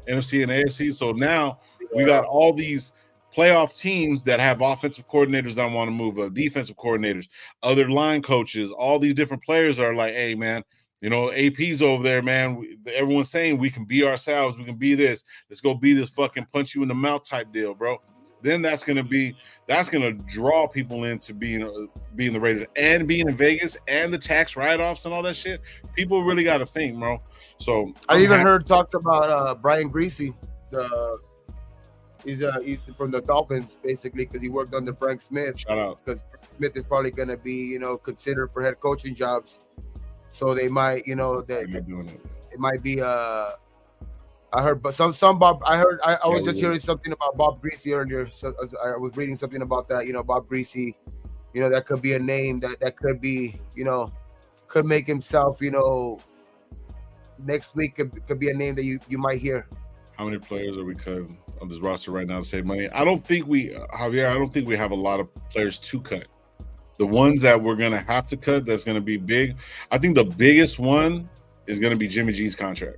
NFC and AFC. So now we got all these playoff teams that have offensive coordinators that want to move, defensive coordinators, other line coaches. All these different players are like, hey, man, AP's over there, man. Everyone's saying we can be ourselves. We can be this. Let's go be this fucking punch you in the mouth type deal, bro. Then that's gonna draw people into being the Raiders and being in Vegas and the tax write-offs and all that shit. People really got to think, bro. So I even heard talked about Brian Greasy. He's from the Dolphins basically because he worked under Frank Smith. Shout out, because Smith is probably gonna be considered for head coaching jobs. So they might it might be I heard, but some Bob. I was just hearing something about Bob Greasy earlier. So I was reading something about that. Bob Greasy. That could be a name that could be. Could make himself. Next week could be a name that you might hear. How many players are we cutting on this roster right now to save money? I don't think we have a lot of players to cut. The ones that we're gonna have to cut, that's gonna be big. I think the biggest one is gonna be Jimmy G's contract.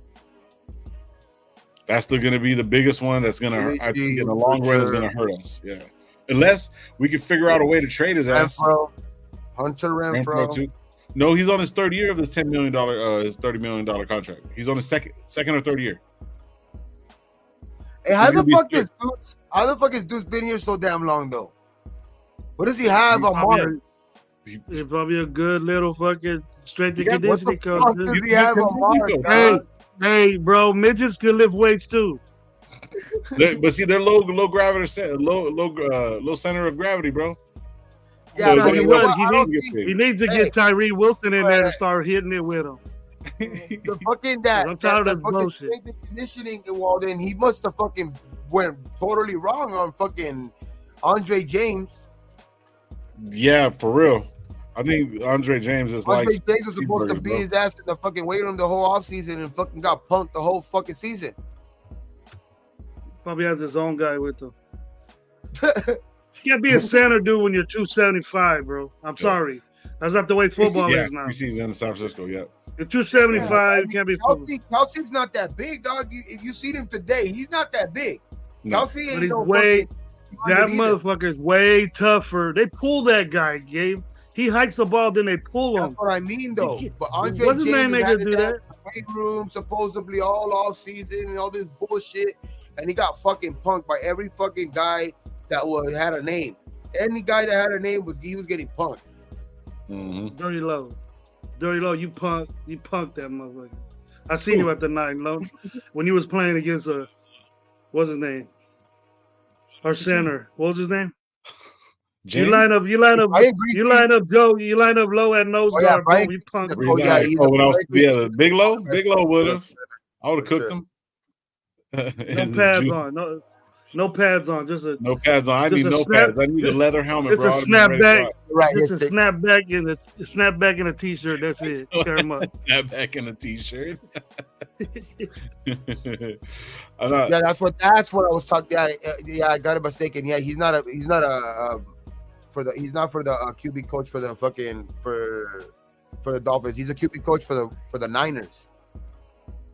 That's still going to be the biggest one. That's going to, I think, in the long run, is going to hurt us. Yeah, unless we can figure out a way to trade his ass. Hunter Renfrow. Too. No, he's on his third year of this $10 million, his $30 million contract. He's on his second or third year. Hey, how the fuck is Deuce been here so damn long though? What does he have on Mark? He's probably a good little fucking strength and conditioning coach. What does he have on Mark? Hey, bro, midgets can lift weights too. But see, they're low gravity, low center of gravity, bro. Yeah, so he needs to get Tyree Wilson in there to start hitting it with him. The fucking I'm tired of bullshit. Conditioning, well, then he must have fucking went totally wrong on fucking Andre James. Yeah, for real. I think Andre James is Andre James was supposed to beat his ass in the fucking weight room the whole offseason and fucking got punked the whole fucking season. Probably has his own guy with him. You can't be a center dude when you're 275, bro. I'm sorry. That's not the way football is now. He's in San Francisco, You're 275, you can't be Kelsey's not that big, dog. If you see him today, he's not that big. No. Kelsey ain't that motherfucker's way tougher. They pull that guy, Gabe. He hikes the ball, then they pull him. That's what I mean, though. But Andre What's his name make him do that? Weight room, supposedly all off season and all this bullshit, and he got fucking punked by every fucking guy that had a name. Any guy that had a name was getting punked. Mm-hmm. Very low. Dirty Low, you punked that motherfucker. I seen you at the night, Low, when you was playing against what's his name? Our center. What was his name? James? You line up Low at nose guard, bro. We punked. The Big Low would have. I would have cooked him. No pads on. No pads on. No pads on. I need no pads. I need a leather helmet, bro. Just a snapback. Just a snapback in a t-shirt. That's it. Carry him up. Snapback in a t-shirt. Yeah, that's what I was talking. Yeah, I got it mistaken. Yeah, he's not for the QB coach for the for the Dolphins. He's a QB coach for the Niners.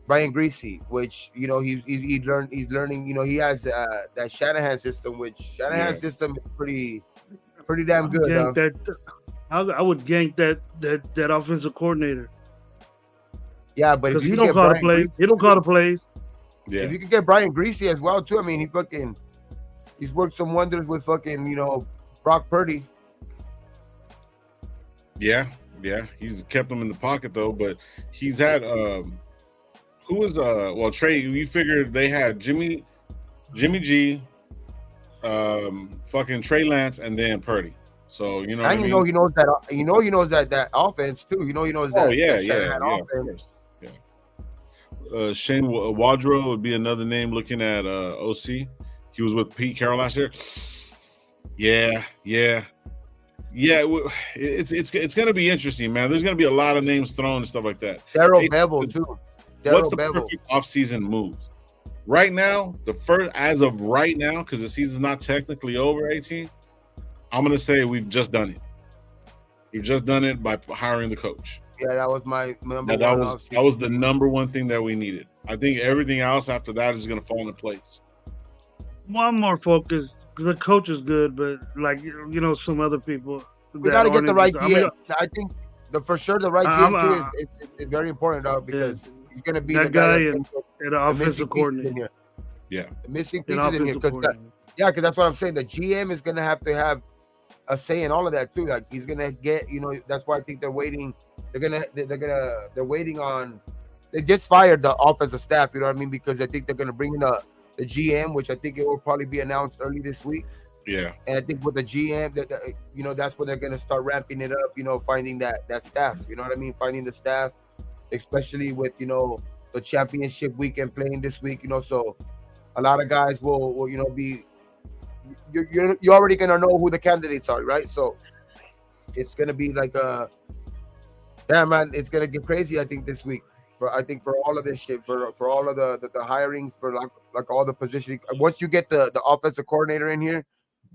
Brian Greasy, which he's learning. He has that Shanahan system, which Shanahan's system is pretty damn good. I would gank that offensive coordinator. Yeah, but if he don't call the plays, he don't call the plays. Yeah. If you could get Brian Greasy as well too, I mean, he's worked some wonders with Brock Purdy. Yeah, he's kept him in the pocket though, but he's had Trey, you figured they had Jimmy G, fucking Trey Lance, and then Purdy. So he knows that. He knows that offense too. He knows that. Oh yeah. Shane Wadrow would be another name looking at OC. He was with Pete Carroll last year. Yeah. It's gonna be interesting, man. There's gonna be a lot of names thrown and stuff like that. Darrell Bevel too. What's the perfect off-season moves? Right now, as of right now, because the season's not technically over, 18, I'm going to say we've just done it. We've just done it by hiring the coach. Yeah, that was my number one. That was the number one thing that we needed. I think everything else after that is going to fall into place. One more focus. The coach is good, but some other people. We got to get the right GM. I think for sure the right GM too is very important, though, because he's going to be that guy and the offensive coordinator. Yeah, the missing pieces in here because that's what I'm saying. The GM is going to have a say in all of that too. Like he's going to get, that's why I think they're waiting. They're waiting on. They just fired the offensive staff. You know what I mean? Because I think they're going to bring in the GM, which I think it will probably be announced early this week. Yeah, and I think with the GM, that's when they're going to start ramping it up. Finding that staff. You know what I mean? Finding the staff. Especially with the championship weekend playing this week, so a lot of guys will be you're already gonna know who the candidates are, right? So it's gonna be like man, it's gonna get crazy. I think this week for all of this shit, for all of the hirings, for like all the positioning. Once you get the offensive coordinator in here,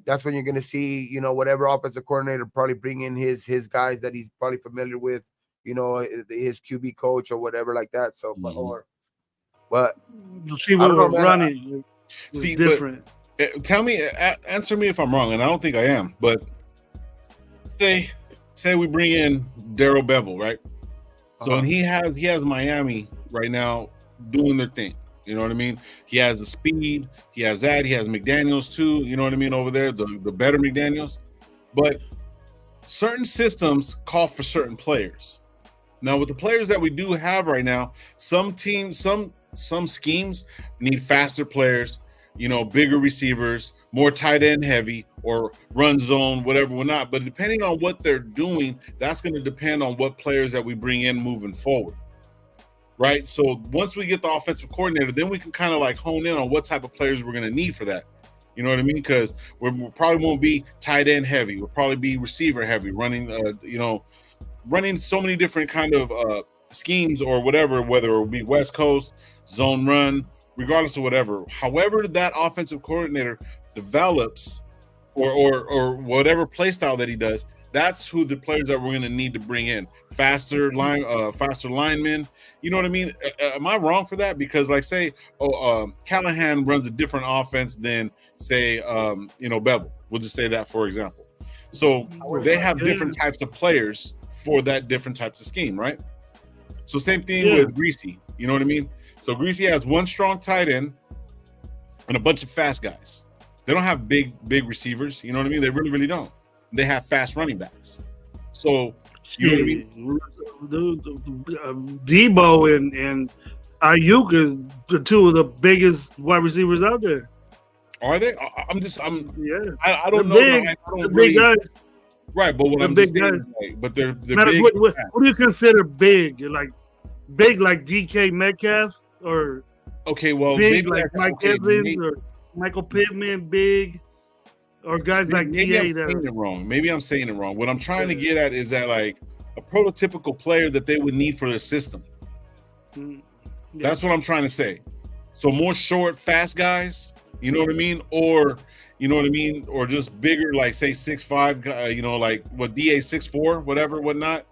that's when you're gonna see whatever offensive coordinator probably bring in his guys that he's probably familiar with. His QB coach or whatever like that. So, but you'll see what we're running. See, different. Tell me, answer me if I'm wrong, and I don't think I am. But say we bring in Darrell Bevel, right? So and he has Miami right now doing their thing. You know what I mean? He has the speed. He has that. He has McDaniels too. You know what I mean over there, the better McDaniels. But certain systems call for certain players. Now, with the players that we do have right now, some teams, some schemes need faster players, bigger receivers, more tight end heavy, or run zone, whatever, whatnot. But depending on what they're doing, that's going to depend on what players that we bring in moving forward, right? So once we get the offensive coordinator, then we can kind of like hone in on what type of players we're going to need for that. You know what I mean? Because we probably won't be tight end heavy. We'll probably be receiver heavy, running so many different kind of schemes or whatever, whether it will be West Coast, zone run, regardless of whatever. However that offensive coordinator develops or whatever play style that he does, that's who the players that we're going to need to bring in. Faster linemen. You know what I mean? Am I wrong for that? Because like say, Callahan runs a different offense than say, Bevel. We'll just say that for example. So they have different types of players for that different types of scheme, right? So same thing with Greasy. You know what I mean? So Greasy has one strong tight end and a bunch of fast guys. They don't have big receivers. You know what I mean? They really, really don't. They have fast running backs. So You know what I mean? Debo and Ayuk is the two of the biggest wide receivers out there. Are they? Yeah. I don't know. Big, I don't the really, big guys. right, but what The I'm big just saying, guys. is like, but they're Matter, big. what do you consider big? Like big like DK Metcalf or Okay, well, big maybe like Mike Evans or Michael Pittman, big or guys like maybe DA I'm that saying it wrong. Maybe I'm saying it wrong. What I'm trying to get at is that like a prototypical player that they would need for their system. That's what I'm trying to say. So more short, fast guys, you know what I mean? Or you know what I mean? Or just bigger, like say 6'5", you know, like what DA 6'4", whatever, whatnot.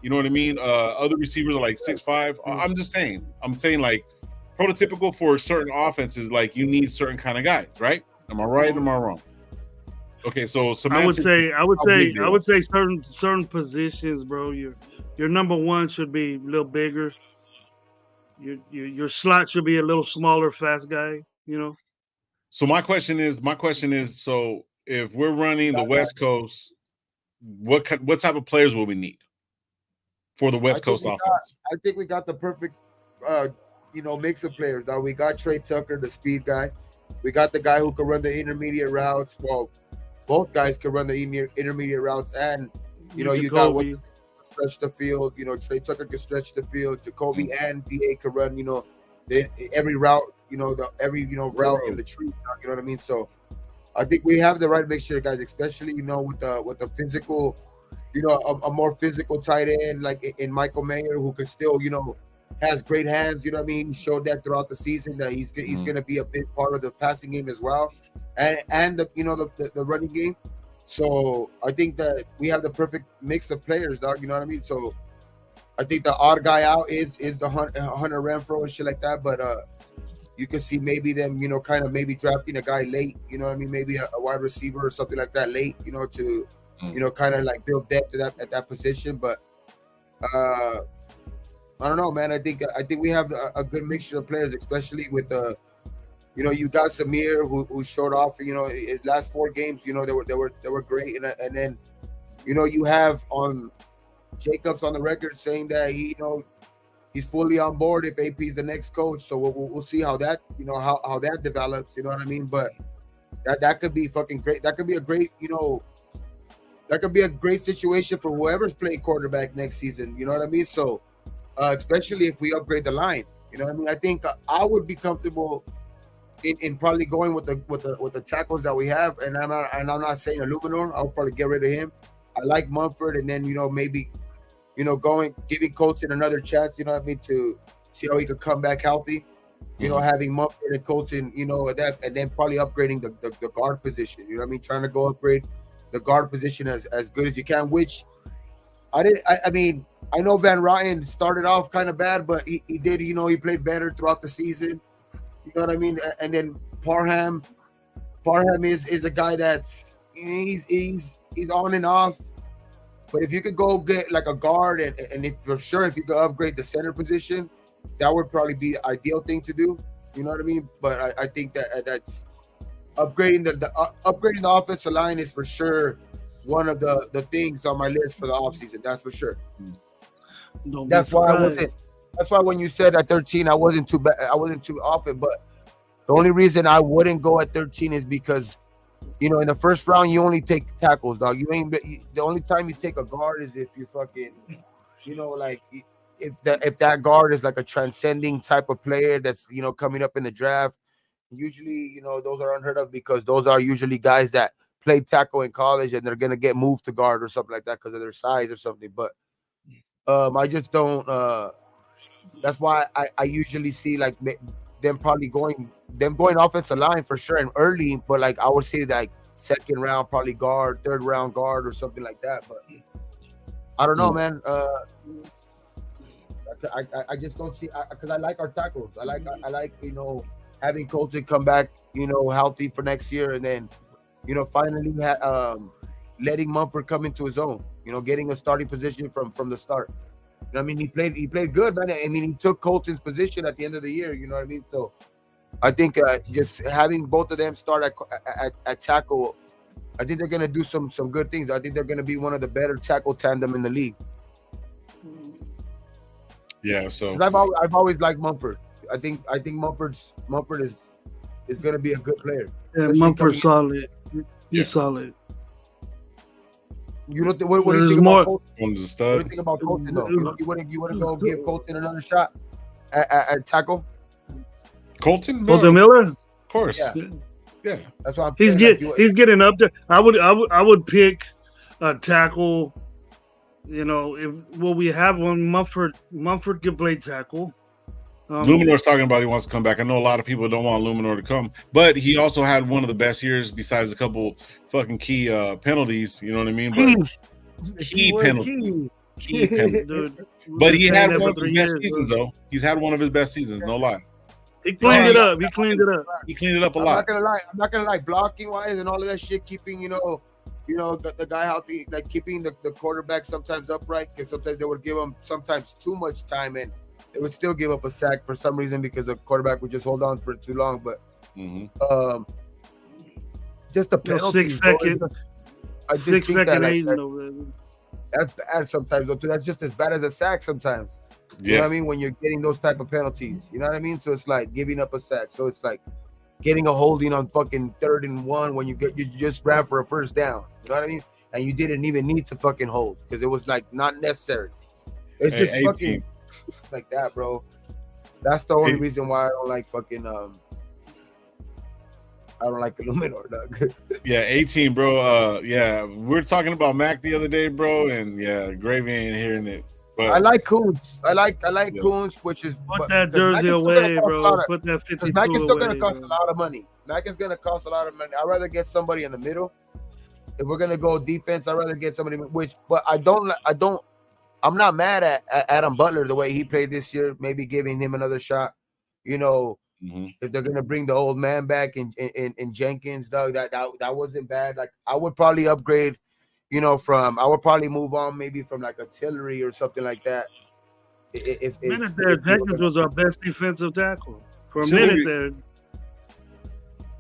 You know what I mean? Other receivers are like 6'5". I'm just saying. I'm saying like prototypical for certain offenses, like you need certain kind of guys, right? Am I right? Am I wrong? Okay, so I would say certain positions, bro. Your number one should be a little bigger. Your slot should be a little smaller, fast guy. You know. So my question is, so if we're running the West Coast, what type of players will we need for the West Coast offense? I think we got the perfect, mix of players. Now we got Trey Tucker, the speed guy. We got the guy who can run the intermediate routes. Well, both guys can run the intermediate routes, and you got what stretch the field. Trey Tucker can stretch the field. Jacoby and DA can run. Every route. Route in the tree. You know what I mean? So I think we have the right mixture, guys. Especially with the physical, a more physical tight end like in Michael Mayer, who can still has great hands. You know what I mean? He showed that throughout the season that he's going to be a big part of the passing game as well, and the running game. So I think that we have the perfect mix of players, dog. You know what I mean? So I think the odd guy out is the Hunter Renfrow and shit like that, but you can see maybe them, kind of maybe drafting a guy late. You know what I mean? Maybe a wide receiver or something like that late. To kind of like build depth at that position, but. I don't know, man. I think we have a good mixture of players, especially with the, you got Samir who showed off. His last 4 games. They were great, and then, you have on Jacobs on the record saying that he's fully on board if AP is the next coach. So we'll see how that how that develops. You know what I mean? But that could be fucking great. That could be a great that could be a great situation for whoever's playing quarterback next season. You know what I mean? So. Especially if we upgrade the line, you know what I mean. I think I would be comfortable in probably going with the tackles that we have, and I'm not saying Illuminor. I'll probably get rid of him. I like Mumford, and then maybe giving Colton another chance. You know what I mean, to see how he could come back healthy. Having Mumford and Colton, that, and then probably upgrading the guard position. You know what I mean, trying to go upgrade the guard position as good as you can. Which I mean. I know Van Ryan started off kind of bad, but he did, he played better throughout the season. You know what I mean? And then Parham is a guy that's he's on and off. But if you could go get like a guard and if you could upgrade the center position, that would probably be the ideal thing to do. You know what I mean? But I think that's upgrading the offensive line is for sure one of the things on my list for the offseason. That's for sure. That's why when you said at 13, I wasn't too bad. I wasn't too off it, but the only reason I wouldn't go at 13 is because, in the first round you only take tackles, dog. The only time you take a guard is if you fucking, like if that guard is like a transcending type of player that's coming up in the draft. Usually, those are unheard of because those are usually guys that played tackle in college and they're gonna get moved to guard or something like that because of their size or something, but. I just don't. That's why I usually see like them probably going offensive line for sure and early, but like I would say like second round probably guard, third round guard or something like that. But I don't know, man. I just don't see because I like our tackles. I like having Colton come back healthy for next year, and then finally letting Mumford come into his own. Getting a starting position from the start. I mean, he played good, man. I mean, he took Colton's position at the end of the year. You know what I mean? So, I think just having both of them start at tackle, I think they're gonna do some good things. I think they're gonna be one of the better tackle tandem in the league. Yeah, so I've always liked Mumford. I think Mumford is going to be a good player. Yeah, Mumford's solid. He's solid. You don't think? What do you think about Colton? What do you think about Colton though? You wouldn't go give Colton another shot at tackle? Colton Miller? Of course. Yeah. That's why he's getting up there. I would pick a tackle. You know, we have one. Mumford can play tackle. Luminor's talking about he wants to come back. I know a lot of people don't want Luminor to come, but he also had one of the best years besides a couple fucking key penalties. You know what I mean? But key penalties. Dude. But he had one of his best seasons, though. He's had one of his best seasons, no lie. He cleaned it up. He cleaned it up a lot. I'm not gonna lie. Blocking wise and all of that shit, keeping the guy healthy, like keeping the quarterback sometimes upright, because sometimes they would give him sometimes too much time and they would still give up a sack for some reason because the quarterback would just hold on for too long. But just the penalty. 6 seconds. I just 6 think second that's bad sometimes. Though, too. That's just as bad as a sack sometimes. You know what I mean? When you're getting those type of penalties, you know what I mean? So it's like giving up a sack. So it's like getting a holding on fucking 3rd and 1 when you just ran for a first down. You know what I mean? And you didn't even need to fucking hold because it was like not necessary. It's just 18. Fucking like that, bro. That's the only reason why I don't like fucking I don't like Illuminor, dog. Yeah, 18, bro. Yeah, we were talking about Mac the other day, bro, and yeah, Gravy ain't hearing it. But I like Coons. I like Coons, which is put that jersey away, bro. Put that 52 Mac is still gonna cost a lot of money. Mac is gonna cost a lot of money. I'd rather get somebody in the middle. If we're gonna go defense, I'd rather get somebody. But I'm not mad at Adam Butler the way he played this year. Maybe giving him another shot. You know, if they're gonna bring the old man back in Jenkins, dog, that wasn't bad. Like I would probably upgrade. I would probably move on maybe from like artillery or something like that. Jenkins was our best defensive tackle for a minute there.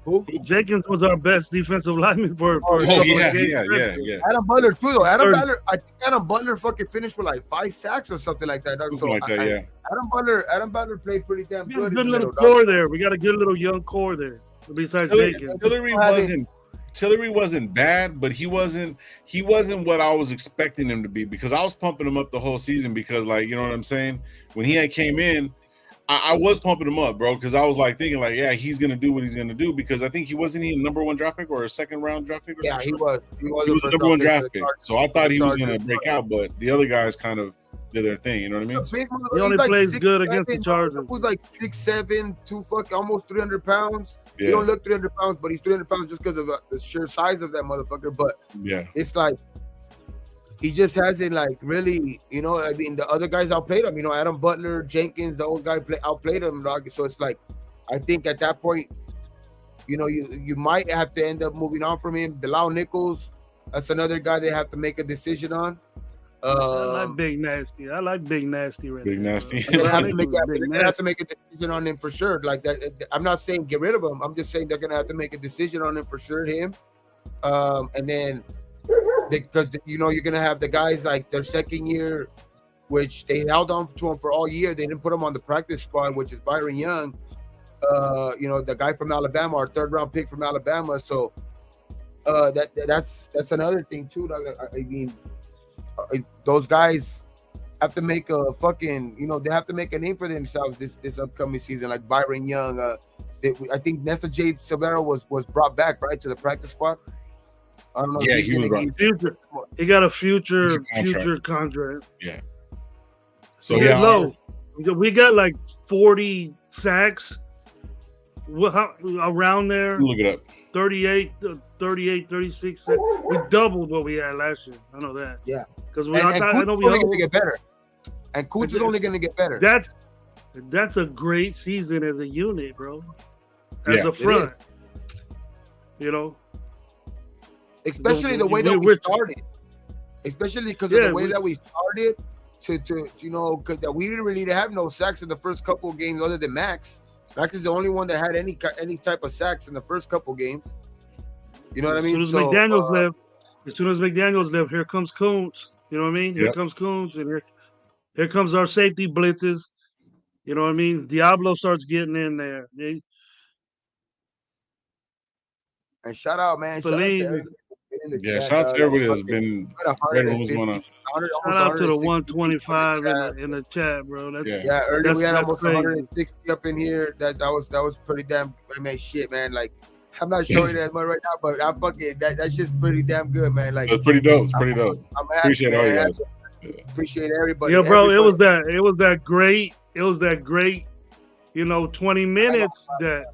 Who? Jenkins was our best defensive lineman for a couple of games. Yeah. Adam Butler too, though. I think Adam Butler fucking finished with like 5 sacks or something like that. Adam Butler played pretty damn good. We got a good little core there. We got a good little young core there. Besides Jenkins, Tillery wasn't bad, but he wasn't what I was expecting him to be, because I was pumping him up the whole season because, like, you know what I'm saying? When he came in, I was pumping him up, bro, because I was like thinking like, yeah, he's gonna do what he's gonna do, because I think he a number 1 draft pick or a 2nd round draft pick or something. He was a number 1 draft pick. So I thought he was gonna break out, but the other guys kind of did their thing, you know what I mean? He only plays good against the Chargers. He was like 6'7", almost 300 pounds. Yeah. He don't look 300 pounds, but he's 300 pounds just because of the sheer size of that motherfucker. But yeah, it's like he just hasn't like really, I mean, the other guys outplayed him. Adam Butler, Jenkins, the old guy outplayed him, dog. So it's like, I think at that point, you might have to end up moving on from him. Bilal Nichols, that's another guy they have to make a decision on. I like Big Nasty. I like Big Nasty. Big Nasty. They're gonna have to make a decision on him for sure. Like that, I'm not saying get rid of him. I'm just saying they're gonna have to make a decision on him for sure. Him, and then because you're gonna have the guys like their 2nd year, which they held on to him for all year. They didn't put him on the practice squad, which is Byron Young. The guy from Alabama, our 3rd round pick from Alabama. So that's another thing too. I mean. Those guys have to make a fucking, they have to make a name for themselves this upcoming season. Like Byron Young, I think Nessa Jade Severo was brought back right to the practice squad. I don't know. Yeah, he was he got a future contract. Yeah. So low. We got like 40 sacks around there. Look it up. 38, 36. We doubled what we had last year. I know that. Yeah. Because I know we only going to get better. And Kuntz is only going to get better. That's a great season as a unit, bro. As a front. Especially the way that we started. Especially because of the way that we started because that we didn't really have no sacks in the first couple of games other than Max. Max is the only one that had any type of sacks in the first couple of games. You know what I mean? As soon as McDaniels left, here comes Coons. You know what I mean? Here comes Coons, and Here comes our safety blitzes. You know what I mean? Diablo starts getting in there. And shout out, man. Shout out to Believe me. everybody in the Yeah, chat, shout out to dog. Like, everybody that's fucking, been we got Raider, what's 150, going on? 100, Shout almost out to the 160 people 125 in the chat. in the chat, bro. Yeah. Yeah, earlier we had that's almost crazy. 160 up in here. That was pretty damn. I mean, shit, man. Like, I'm not showing it as much right now, but I'm fucking that's just pretty damn good, man. Like, It's pretty dope. It's pretty dope. I'm happy, Appreciate all man. you guys. Appreciate everybody. Yeah, bro. Everybody. It was that great. 20 minutes that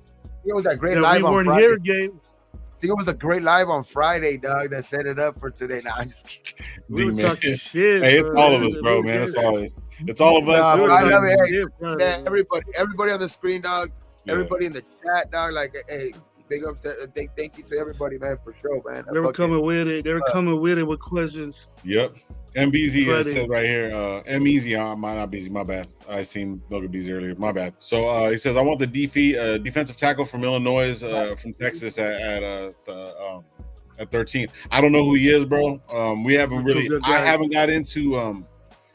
It was that great we live on weren't Friday. here, Gabe. I think it was a great live on Friday, dog, that set it up for today. Nah, I'm just kidding. We were D-man. talking shit. Hey, it's bro. all of us, bro, man. It's all of us. Nah, I love it. Hey, Man, everybody on the screen, dog. Yeah. Everybody in the chat, dog. Like, hey, big ups. Thank you to everybody, man, for sure, man. They were coming with it. They were coming with it with questions. Yep. MBZ said right here, MeZ, might not be, my bad. I seen Logan BZ earlier, my bad. So he says, I want the defensive tackle from Illinois, from Texas at 13. I don't know who he is, bro. We haven't really, I haven't got into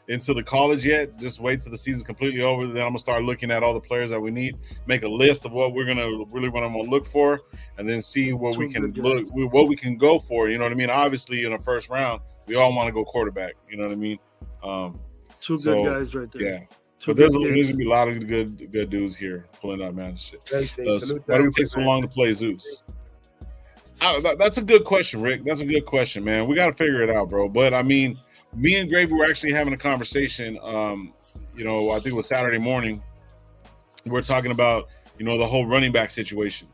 the college yet. Just wait till the season's completely over. Then I'm gonna start looking at all the players that we need, make a list of what I'm gonna look for, and then see what we can go for. You know what I mean? Obviously, in the first round, we all want to go quarterback. You know what I mean? Two good guys right there. Yeah. But there's gonna be a lot of good dudes here pulling up, man. Shit. Why do we take so long to play Zeus? That's a good question, Rick. That's a good question, man. We got to figure it out, bro. But I mean, me and Gravy were actually having a conversation. I think it was Saturday morning. We're talking about the whole running back situation.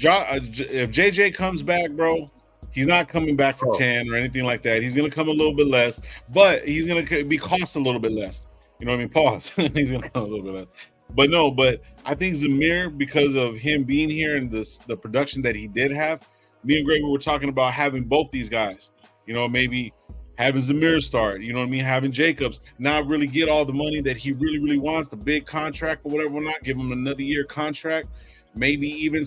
If JJ comes back, bro, he's not coming back for 10 or anything like that. He's gonna come a little bit less, but he's gonna be cost a little bit less. You know what I mean? Pause. He's gonna come a little bit less. But I think Zamir, because of him being here and the production that he did have, me and Greg were talking about having both these guys. Maybe having Zamir start. You know what I mean? Having Jacobs not really get all the money that he really, really wants, the big contract or whatever. Not give him another year contract. Maybe even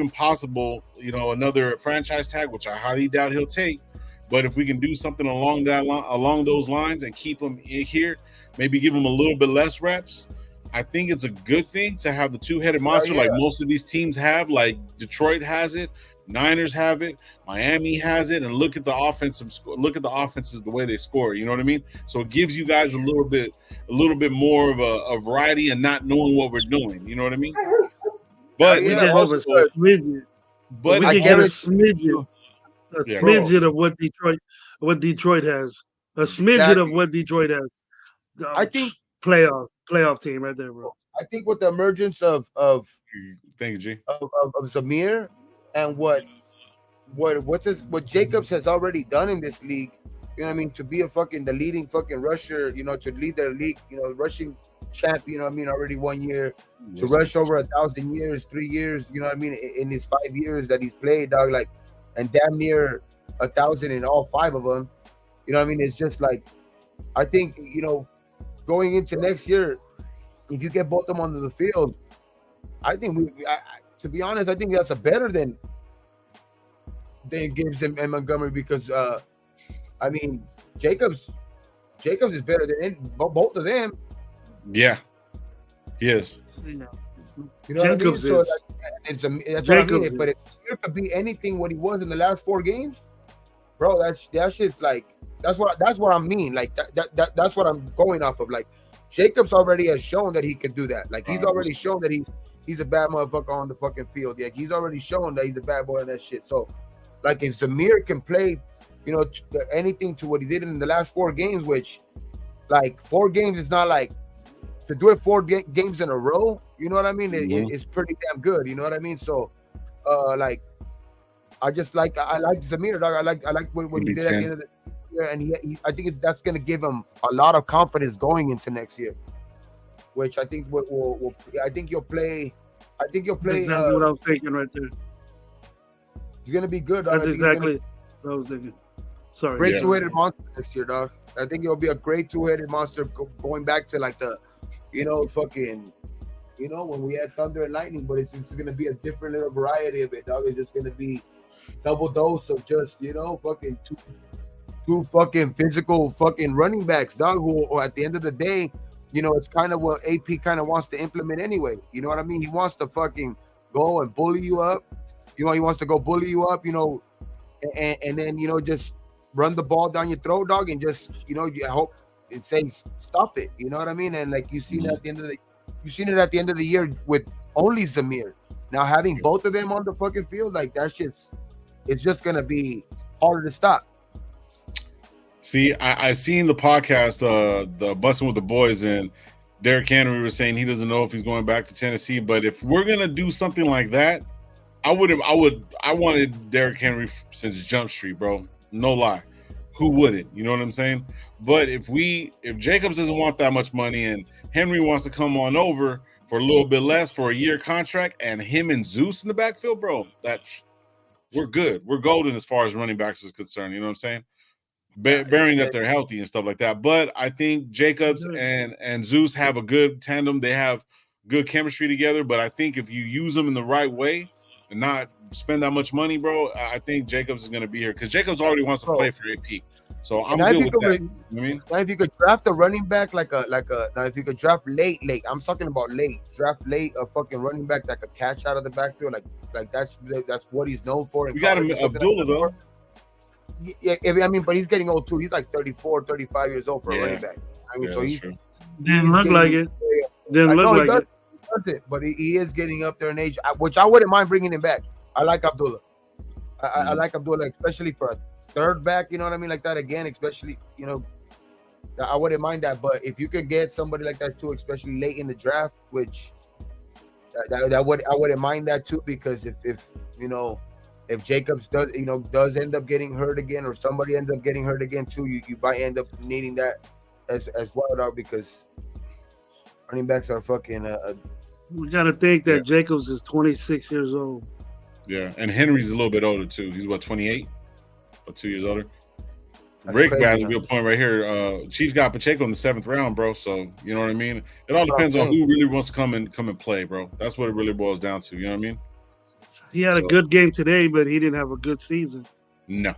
possible, another franchise tag, which I highly doubt he'll take. But if we can do something along those lines and keep him in here, maybe give him a little bit less reps, I think it's a good thing to have the two-headed monster like most of these teams have, like Detroit has it, Niners have it, Miami has it, and look at the offenses, the way they score. You know what I mean? So it gives you guys a little bit more of a variety and not knowing what we're doing. You know what I mean? But we can have a smidgen. But we can get a smidgen of what Detroit has. A smidgen of what Detroit has. I think playoff team right there, bro. I think with the emergence of thank you, G. of Zamir and what Jacobs has already done in this league, you know what I mean, to be the leading fucking rusher, to lead the league, rushing champ, you know what I mean, already 1 year, to rush over 1,000 years, 3 years, you know what I mean, in his 5 years that he's played, dog, like, and damn near 1,000 in all 5 of them, you know what I mean? It's just like, I think, going into next year, if you get both of them onto the field, I think to be honest, I think that's a better than Gibbs and Montgomery, because I mean, Jacobs is better than both of them. Yeah, he is. You know what I mean? So that's what I mean. But if it could be anything what he was in the last 4 games, bro, that shit's like, that's what I mean. Like that's what I'm going off of. Like, Jacobs already has shown that he could do that. Like, he's already shown that he's a bad motherfucker on the fucking field. Yeah, he's already shown that he's a bad boy on that shit. So, like, if Zamir can play, anything to what he did in the last 4 games, which, like, 4 games is not like, to do it 4 games in a row, you know what I mean? It's pretty damn good, you know what I mean? So, like, I like Zamir, dog. I like what he did at the end of the year, and I think that's gonna give him a lot of confidence going into next year, which I think I think you'll play. That's exactly what I was thinking right there. He's gonna be good, dog. That's exactly what I was thinking. Sorry. Great two-headed monster next year, dog. I think it'll be a great two-headed monster going back to like the, when we had Thunder and Lightning, but it's just gonna be a different little variety of it, dog. It's just gonna be double dose of just, fucking two fucking physical fucking running backs, dog. Or at the end of the day, you know, it's kind of what AP kind of wants to implement anyway. You know what I mean? He wants to fucking go and bully you up. You know, he wants to go bully you up. You know, and then you know just run the ball down your throat, dog, and just you know I hope it says stop it. You know what I mean? And like you've seen it at the end of the year with only Zamir. Now having both of them on the fucking field, like that's just it's just gonna be harder to stop. See, I seen the podcast, the Busting with the Boys, and Derrick Henry was saying he doesn't know if he's going back to Tennessee. But if we're gonna do something like that, I wanted Derrick Henry since Jump Street, bro. No lie. Who wouldn't? You know what I'm saying? But if Jacobs doesn't want that much money and Henry wants to come on over for a little bit less for a year contract and him and Zeus in the backfield, bro, we're good. We're golden as far as running backs is concerned. You know what I'm saying? Bearing that they're healthy and stuff like that. But I think Jacobs and Zeus have a good tandem. They have good chemistry together. But I think if you use them in the right way and not spend that much money, bro, I think Jacobs is going to be here because Jacobs already wants to play for AP. So I'm good with that. You know what I mean? Now if you could draft a running back now if you could draft late, I'm talking about late, draft late a fucking running back that could catch out of the backfield, like that's what he's known for. We got him Abdullah though. Yeah, I mean, but he's getting old too. He's like 34, 35 years old for a running back. I mean, so he's didn't look like it. Didn't look like it. But he is getting up there in age, which I wouldn't mind bringing him back. I like Abdullah. I like Abdullah, especially for a third back. You know what I mean? Like that again, especially, you know, I wouldn't mind that. But if you could get somebody like that too, especially late in the draft, which I wouldn't mind that too, because if you know, if Jacobs does end up getting hurt again, or somebody ends up getting hurt again too, you might end up needing that as well, dog, because running backs are fucking. We got to think that Jacobs is 26 years old. Yeah, and Henry's a little bit older too. He's what, 28, or 2 years older. That's Rick crazy, has a good point right here. Chiefs got Pacheco in the 7th round, bro. So you know what I mean. It all depends on who really wants to come and play, bro. That's what it really boils down to. You know what I mean? He had a good game today, but he didn't have a good season. No.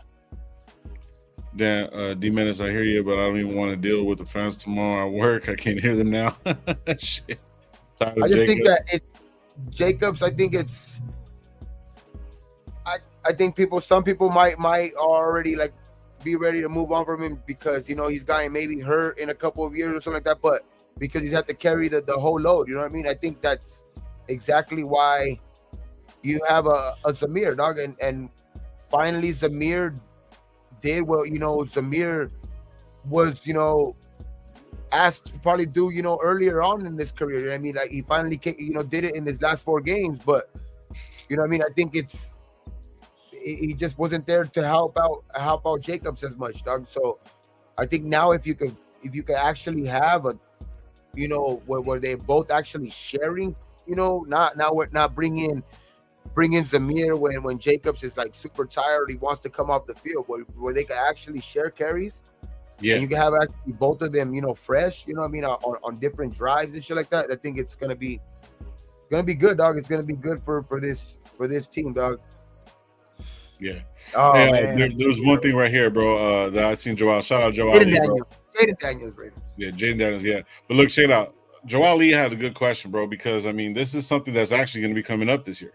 Then D-Menace, I hear you, but I don't even want to deal with the fans tomorrow at work. I can't hear them now. Shit. I just think that Jacobs. I think it's. I think some people might already like be ready to move on from him because, you know, he's gotten maybe hurt in a couple of years or something like that, but because he's had to carry the whole load. You know what I mean? I think that's exactly why you have a Zamir, dog, and finally Zamir did what, you know, Zamir was, you know, asked to probably do, you know, earlier on in his career. You know what I mean? Like he finally, you know, did it in his last 4 games, but you know what I mean? I think he just wasn't there to help out Jacobs as much, dog. So I think now if you could actually have a, you know, where they both actually sharing, you know, not bringing Zamir when Jacobs is like super tired, he wants to come off the field, where they can actually share carries. Yeah, and you can have actually both of them, you know, fresh, you know what I mean, on different drives and shit like that. I think it's gonna be good, dog. It's gonna be good for this team, dog. Yeah. Oh, hey, there's one thing right here, bro, that I seen Joel. Shout out Joel. Jaden Daniels, Raiders. Yeah, Jaden Daniels, yeah. But look, check it out. Joel Lee had a good question, bro, because I mean, this is something that's actually going to be coming up this year.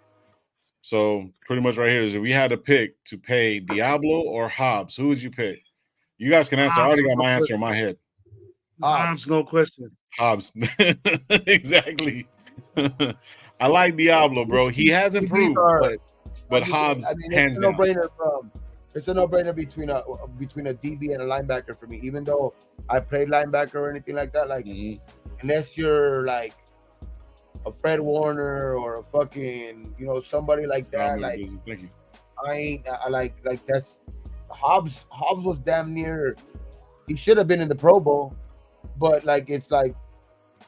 So pretty much right here is if we had to pick to pay Diablo or Hobbs, who would you pick? You guys can answer. I already got my answer in my head. Hobbs, no question. Hobbs. Exactly. I like Diablo, bro. He has improved, but Hobbs, I mean, hands down. It's a no-brainer between a DB and a linebacker for me. Even though I played linebacker or anything like that, like unless you're like a Fred Warner or a fucking, you know, somebody like that, like I ain't like that's Hobbs was damn near. He should have been in the Pro Bowl, but like it's like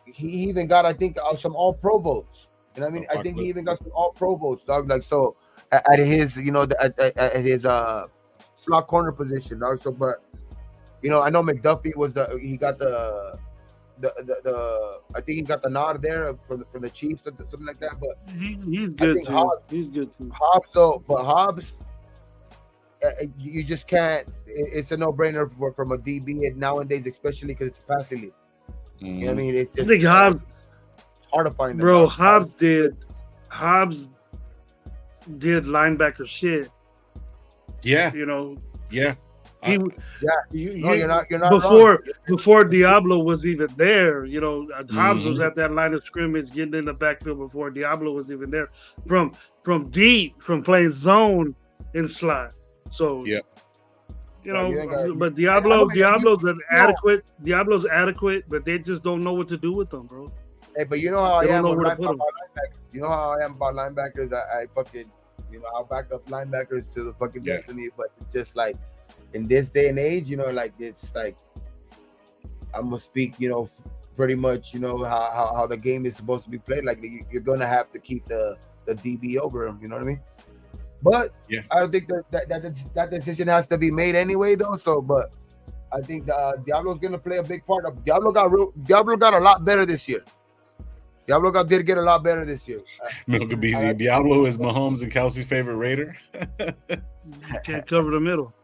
he even got, I think, some All Pro votes. You know what I mean? I think he even got some All Pro votes, dog. Like so. At his, you know, at his slot corner position, dog. So, but you know, I know McDuffie was he got the I think he got the nod there from the Chiefs or something like that. But he's good too. He's good too. Hobbs, though, but Hobbs, you just can't. It's a no-brainer from a DB and nowadays, especially because it's a passing league. You know what I mean? It's just, I think Hobbs, hard to find them. Bro, Hobbs did linebacker shit. Yeah. You know. Yeah. You're not before Diablo was even there. You know, Hobbs was at that line of scrimmage, getting in the backfield before Diablo was even there. From deep, from playing zone in slot. So yeah, you know, but Diablo's adequate, but they just don't know what to do with them, bro. Hey, but you know how I am about linebackers. You know how I am about linebackers. I fucking, I'll back up linebackers to the fucking death of me. But it's just like in this day and age, like it's like I'm gonna speak, pretty much, how the game is supposed to be played. Like you're gonna have to keep the DB over him. You know what I mean? But I don't think that decision has to be made anyway, though. So, but I think Diablo's gonna play a big part. Diablo got a lot better this year. Did get a lot better this year. Milkabeezy, Diablo is Mahomes and Kelsey's favorite Raider. You can't cover the middle.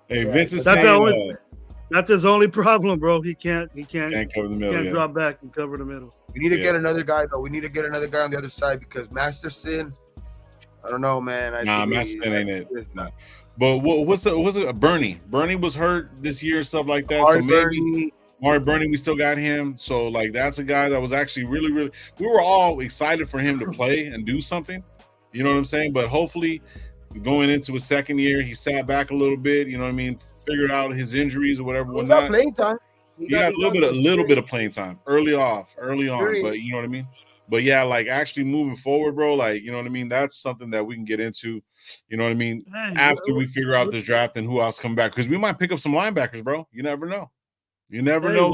Hey, Vince is saying that's his only problem, bro. He can't cover the middle. Can't drop back and cover the middle. We need to get another guy, though. We need to get another guy on the other side because Masterson. I don't know, man. Masterson ain't it. Nah. But what's it? Bernie? Bernie was hurt this year, stuff like that. Amari Bernie, we still got him. So like that's a guy that was actually really, really. We were all excited for him to play and do something. You know what I'm saying? But hopefully, going into his second year, he sat back a little bit. You know what I mean? Figured out his injuries or whatever. He got playing time. He got a little bit of playing time early on. But you know what I mean? But yeah, like actually moving forward, bro, like, you know what I mean? That's something that we can get into, you know what I mean? After we figure out this draft and who else come back. Because we might pick up some linebackers, bro. You never know. You never know.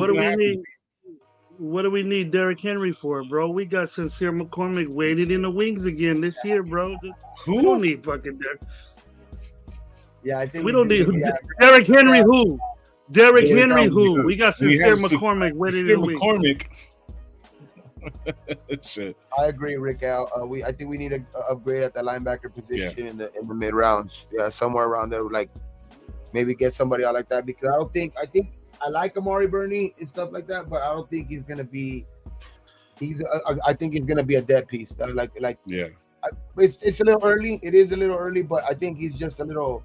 What do we need Derrick Henry for, bro? We got Sincere McCormick waiting in the wings again this year, bro. Who? We don't need fucking Derrick. Yeah, I think we don't need Derrick Henry. Who? Derrick Henry. Who? We got Sincere McCormick waiting in the wings. McCormick. Shit. I agree, Rick. I think we need to upgrade at the linebacker position in the mid rounds. Yeah, somewhere around there, like maybe get somebody out like that because I think I like Amari Bernie and stuff like that, but I don't think he's gonna be. I think he's gonna be a dead piece. It's a little early. It is a little early, but I think he's just a little.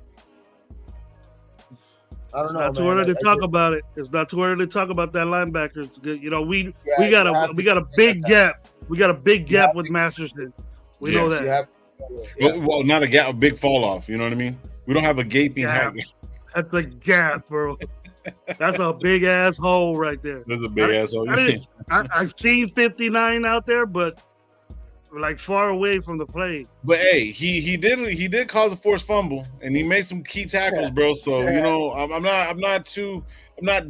I don't know. It's not too early to talk about it. It's not too early to talk about that linebacker. You know, we got a big gap. We got a big gap with Masterson. We know that. Well, not a gap, a big fall off. You know what I mean? We don't have a gaping gap. That's a gap, bro. That's a big ass hole right there. That's a big ass hole. I seen 59 out there, but like far away from the play. But hey, he did cause a forced fumble and he made some key tackles, bro. So you know, I'm not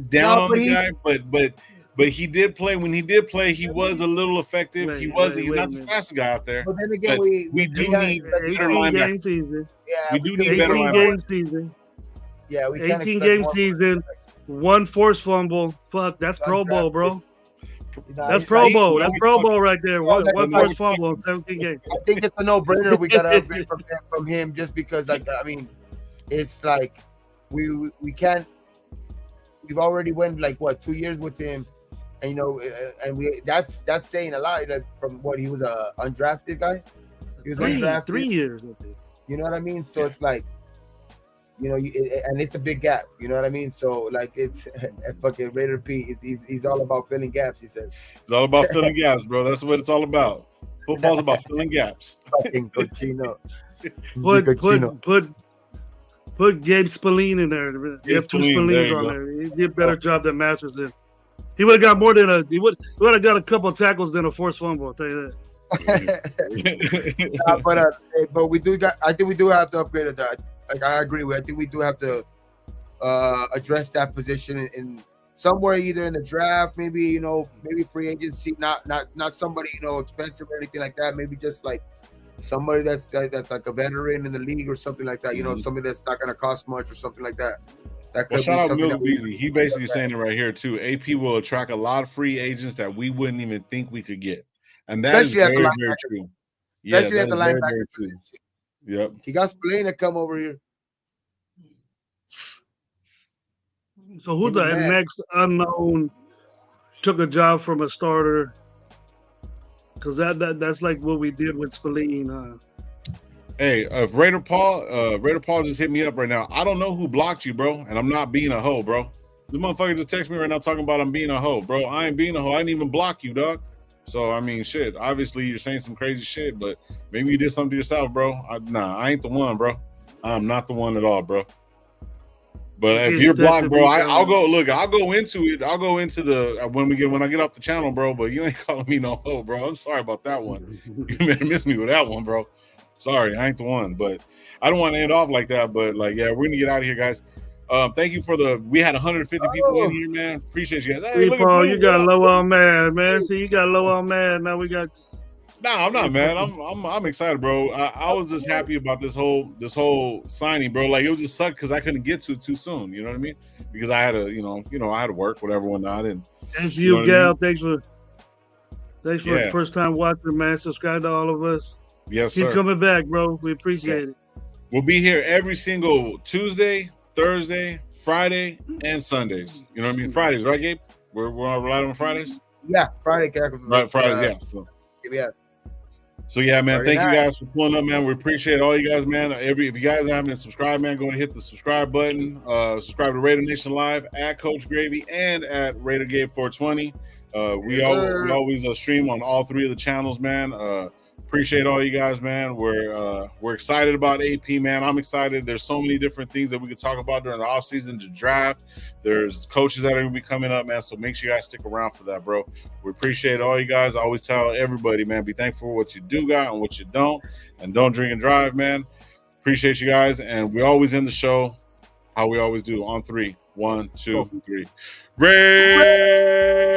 down on the guy, but he did play. When he did play, he was a little effective. He's not the fastest guy out there. But then again, we do need better linebackers. We do need better linebackers. Yeah, we 18 game season, one forced fumble. Fuck, that's Pro Bowl, bro. That's Pro Bowl. That's Pro Bowl right there. One forced fumble in 17 games. I think it's a no-brainer. We got to upgrade from him just because, like, I mean, it's like we can't. We've already went like 2 years with him, and that's saying a lot. Like from what he was a undrafted guy. He was undrafted. 3 years. You know what I mean? So it's like. And it's a big gap. You know what I mean? So like it's a fucking Raider P. He's all about filling gaps. He says it's all about filling gaps, bro. That's what it's all about. Football's about filling gaps. Fucking cochino. Put Gabe Spillane in there. You have two Spillines on there. He did a better job than Masters did. He would have got more than he would have got a couple of tackles than a forced fumble. I'll tell you that. But we do got. I think we do have to upgrade it. Like I agree with. I think we do have to address that position in somewhere, either in the draft, maybe free agency, not somebody expensive or anything like that. Maybe just like somebody that's like a veteran in the league or something like that. Somebody that's not going to cost much or something like that. That could shout out Milkabeezy. He basically saying it right here too. AP will attract a lot of free agents that we wouldn't even think we could get, and that is very, very true. Especially at the linebacker position. Yep. He got Spillane to come over here. So who the next unknown took a job from a starter? Because that's like what we did with Spillane. Hey, if Raider Paul just hit me up right now. I don't know who blocked you, bro, and I'm not being a hoe, bro. This motherfucker just text me right now talking about I'm being a hoe, bro. I ain't being a hoe. I didn't even block you, dog. So I mean, shit. Obviously, you're saying some crazy shit, but maybe you did something to yourself, bro. Nah, I ain't the one, bro. I'm not the one at all, bro. But if you're blocked, bro, I'll go into it. I'll go into the when I get off the channel, bro. But you ain't calling me no hoe, bro. I'm sorry about that one. You better miss me with that one, bro. Sorry, I ain't the one. But I don't want to end off like that. But like, yeah, we're gonna get out of here, guys. Thank you for we had 150 people in here, man. Appreciate you guys. Hey, Paul, you got low on mad, man. See, you got low on mad. Now we got. No, I'm not, man. I'm excited, bro. I was just happy about this whole signing, bro. Like it was just sucked because I couldn't get to it too soon. You know what I mean? Because I had to, I had to work, whatever, whatnot. And thanks for you, Gal. Thanks for the first time watching, man. Subscribe to all of us. Yes, sir. Keep coming back, bro. We appreciate it. We'll be here every single Tuesday, Thursday, Friday, and Sundays. You know what I mean? Fridays, right, Gabe? We're live on Fridays. Yeah, Friday. Right, Fridays. Yeah. Yeah. So yeah, man. Thank you guys for pulling up, man. We appreciate all you guys, man. If you guys haven't subscribed, man, go and hit the subscribe button. Subscribe to Raider Nation Live at Coach Gravy and at Raider Gabe 420. We always stream on all three of the channels, man. Appreciate all you guys, man. We're excited about AP, man. I'm excited. There's so many different things that we could talk about during the offseason to draft. There's coaches that are going to be coming up, man. So make sure you guys stick around for that, bro. We appreciate all you guys. I always tell everybody, man, be thankful for what you do got and what you don't. And don't drink and drive, man. Appreciate you guys. And we always end the show how we always do on 3. 1, 2, 3. Ray!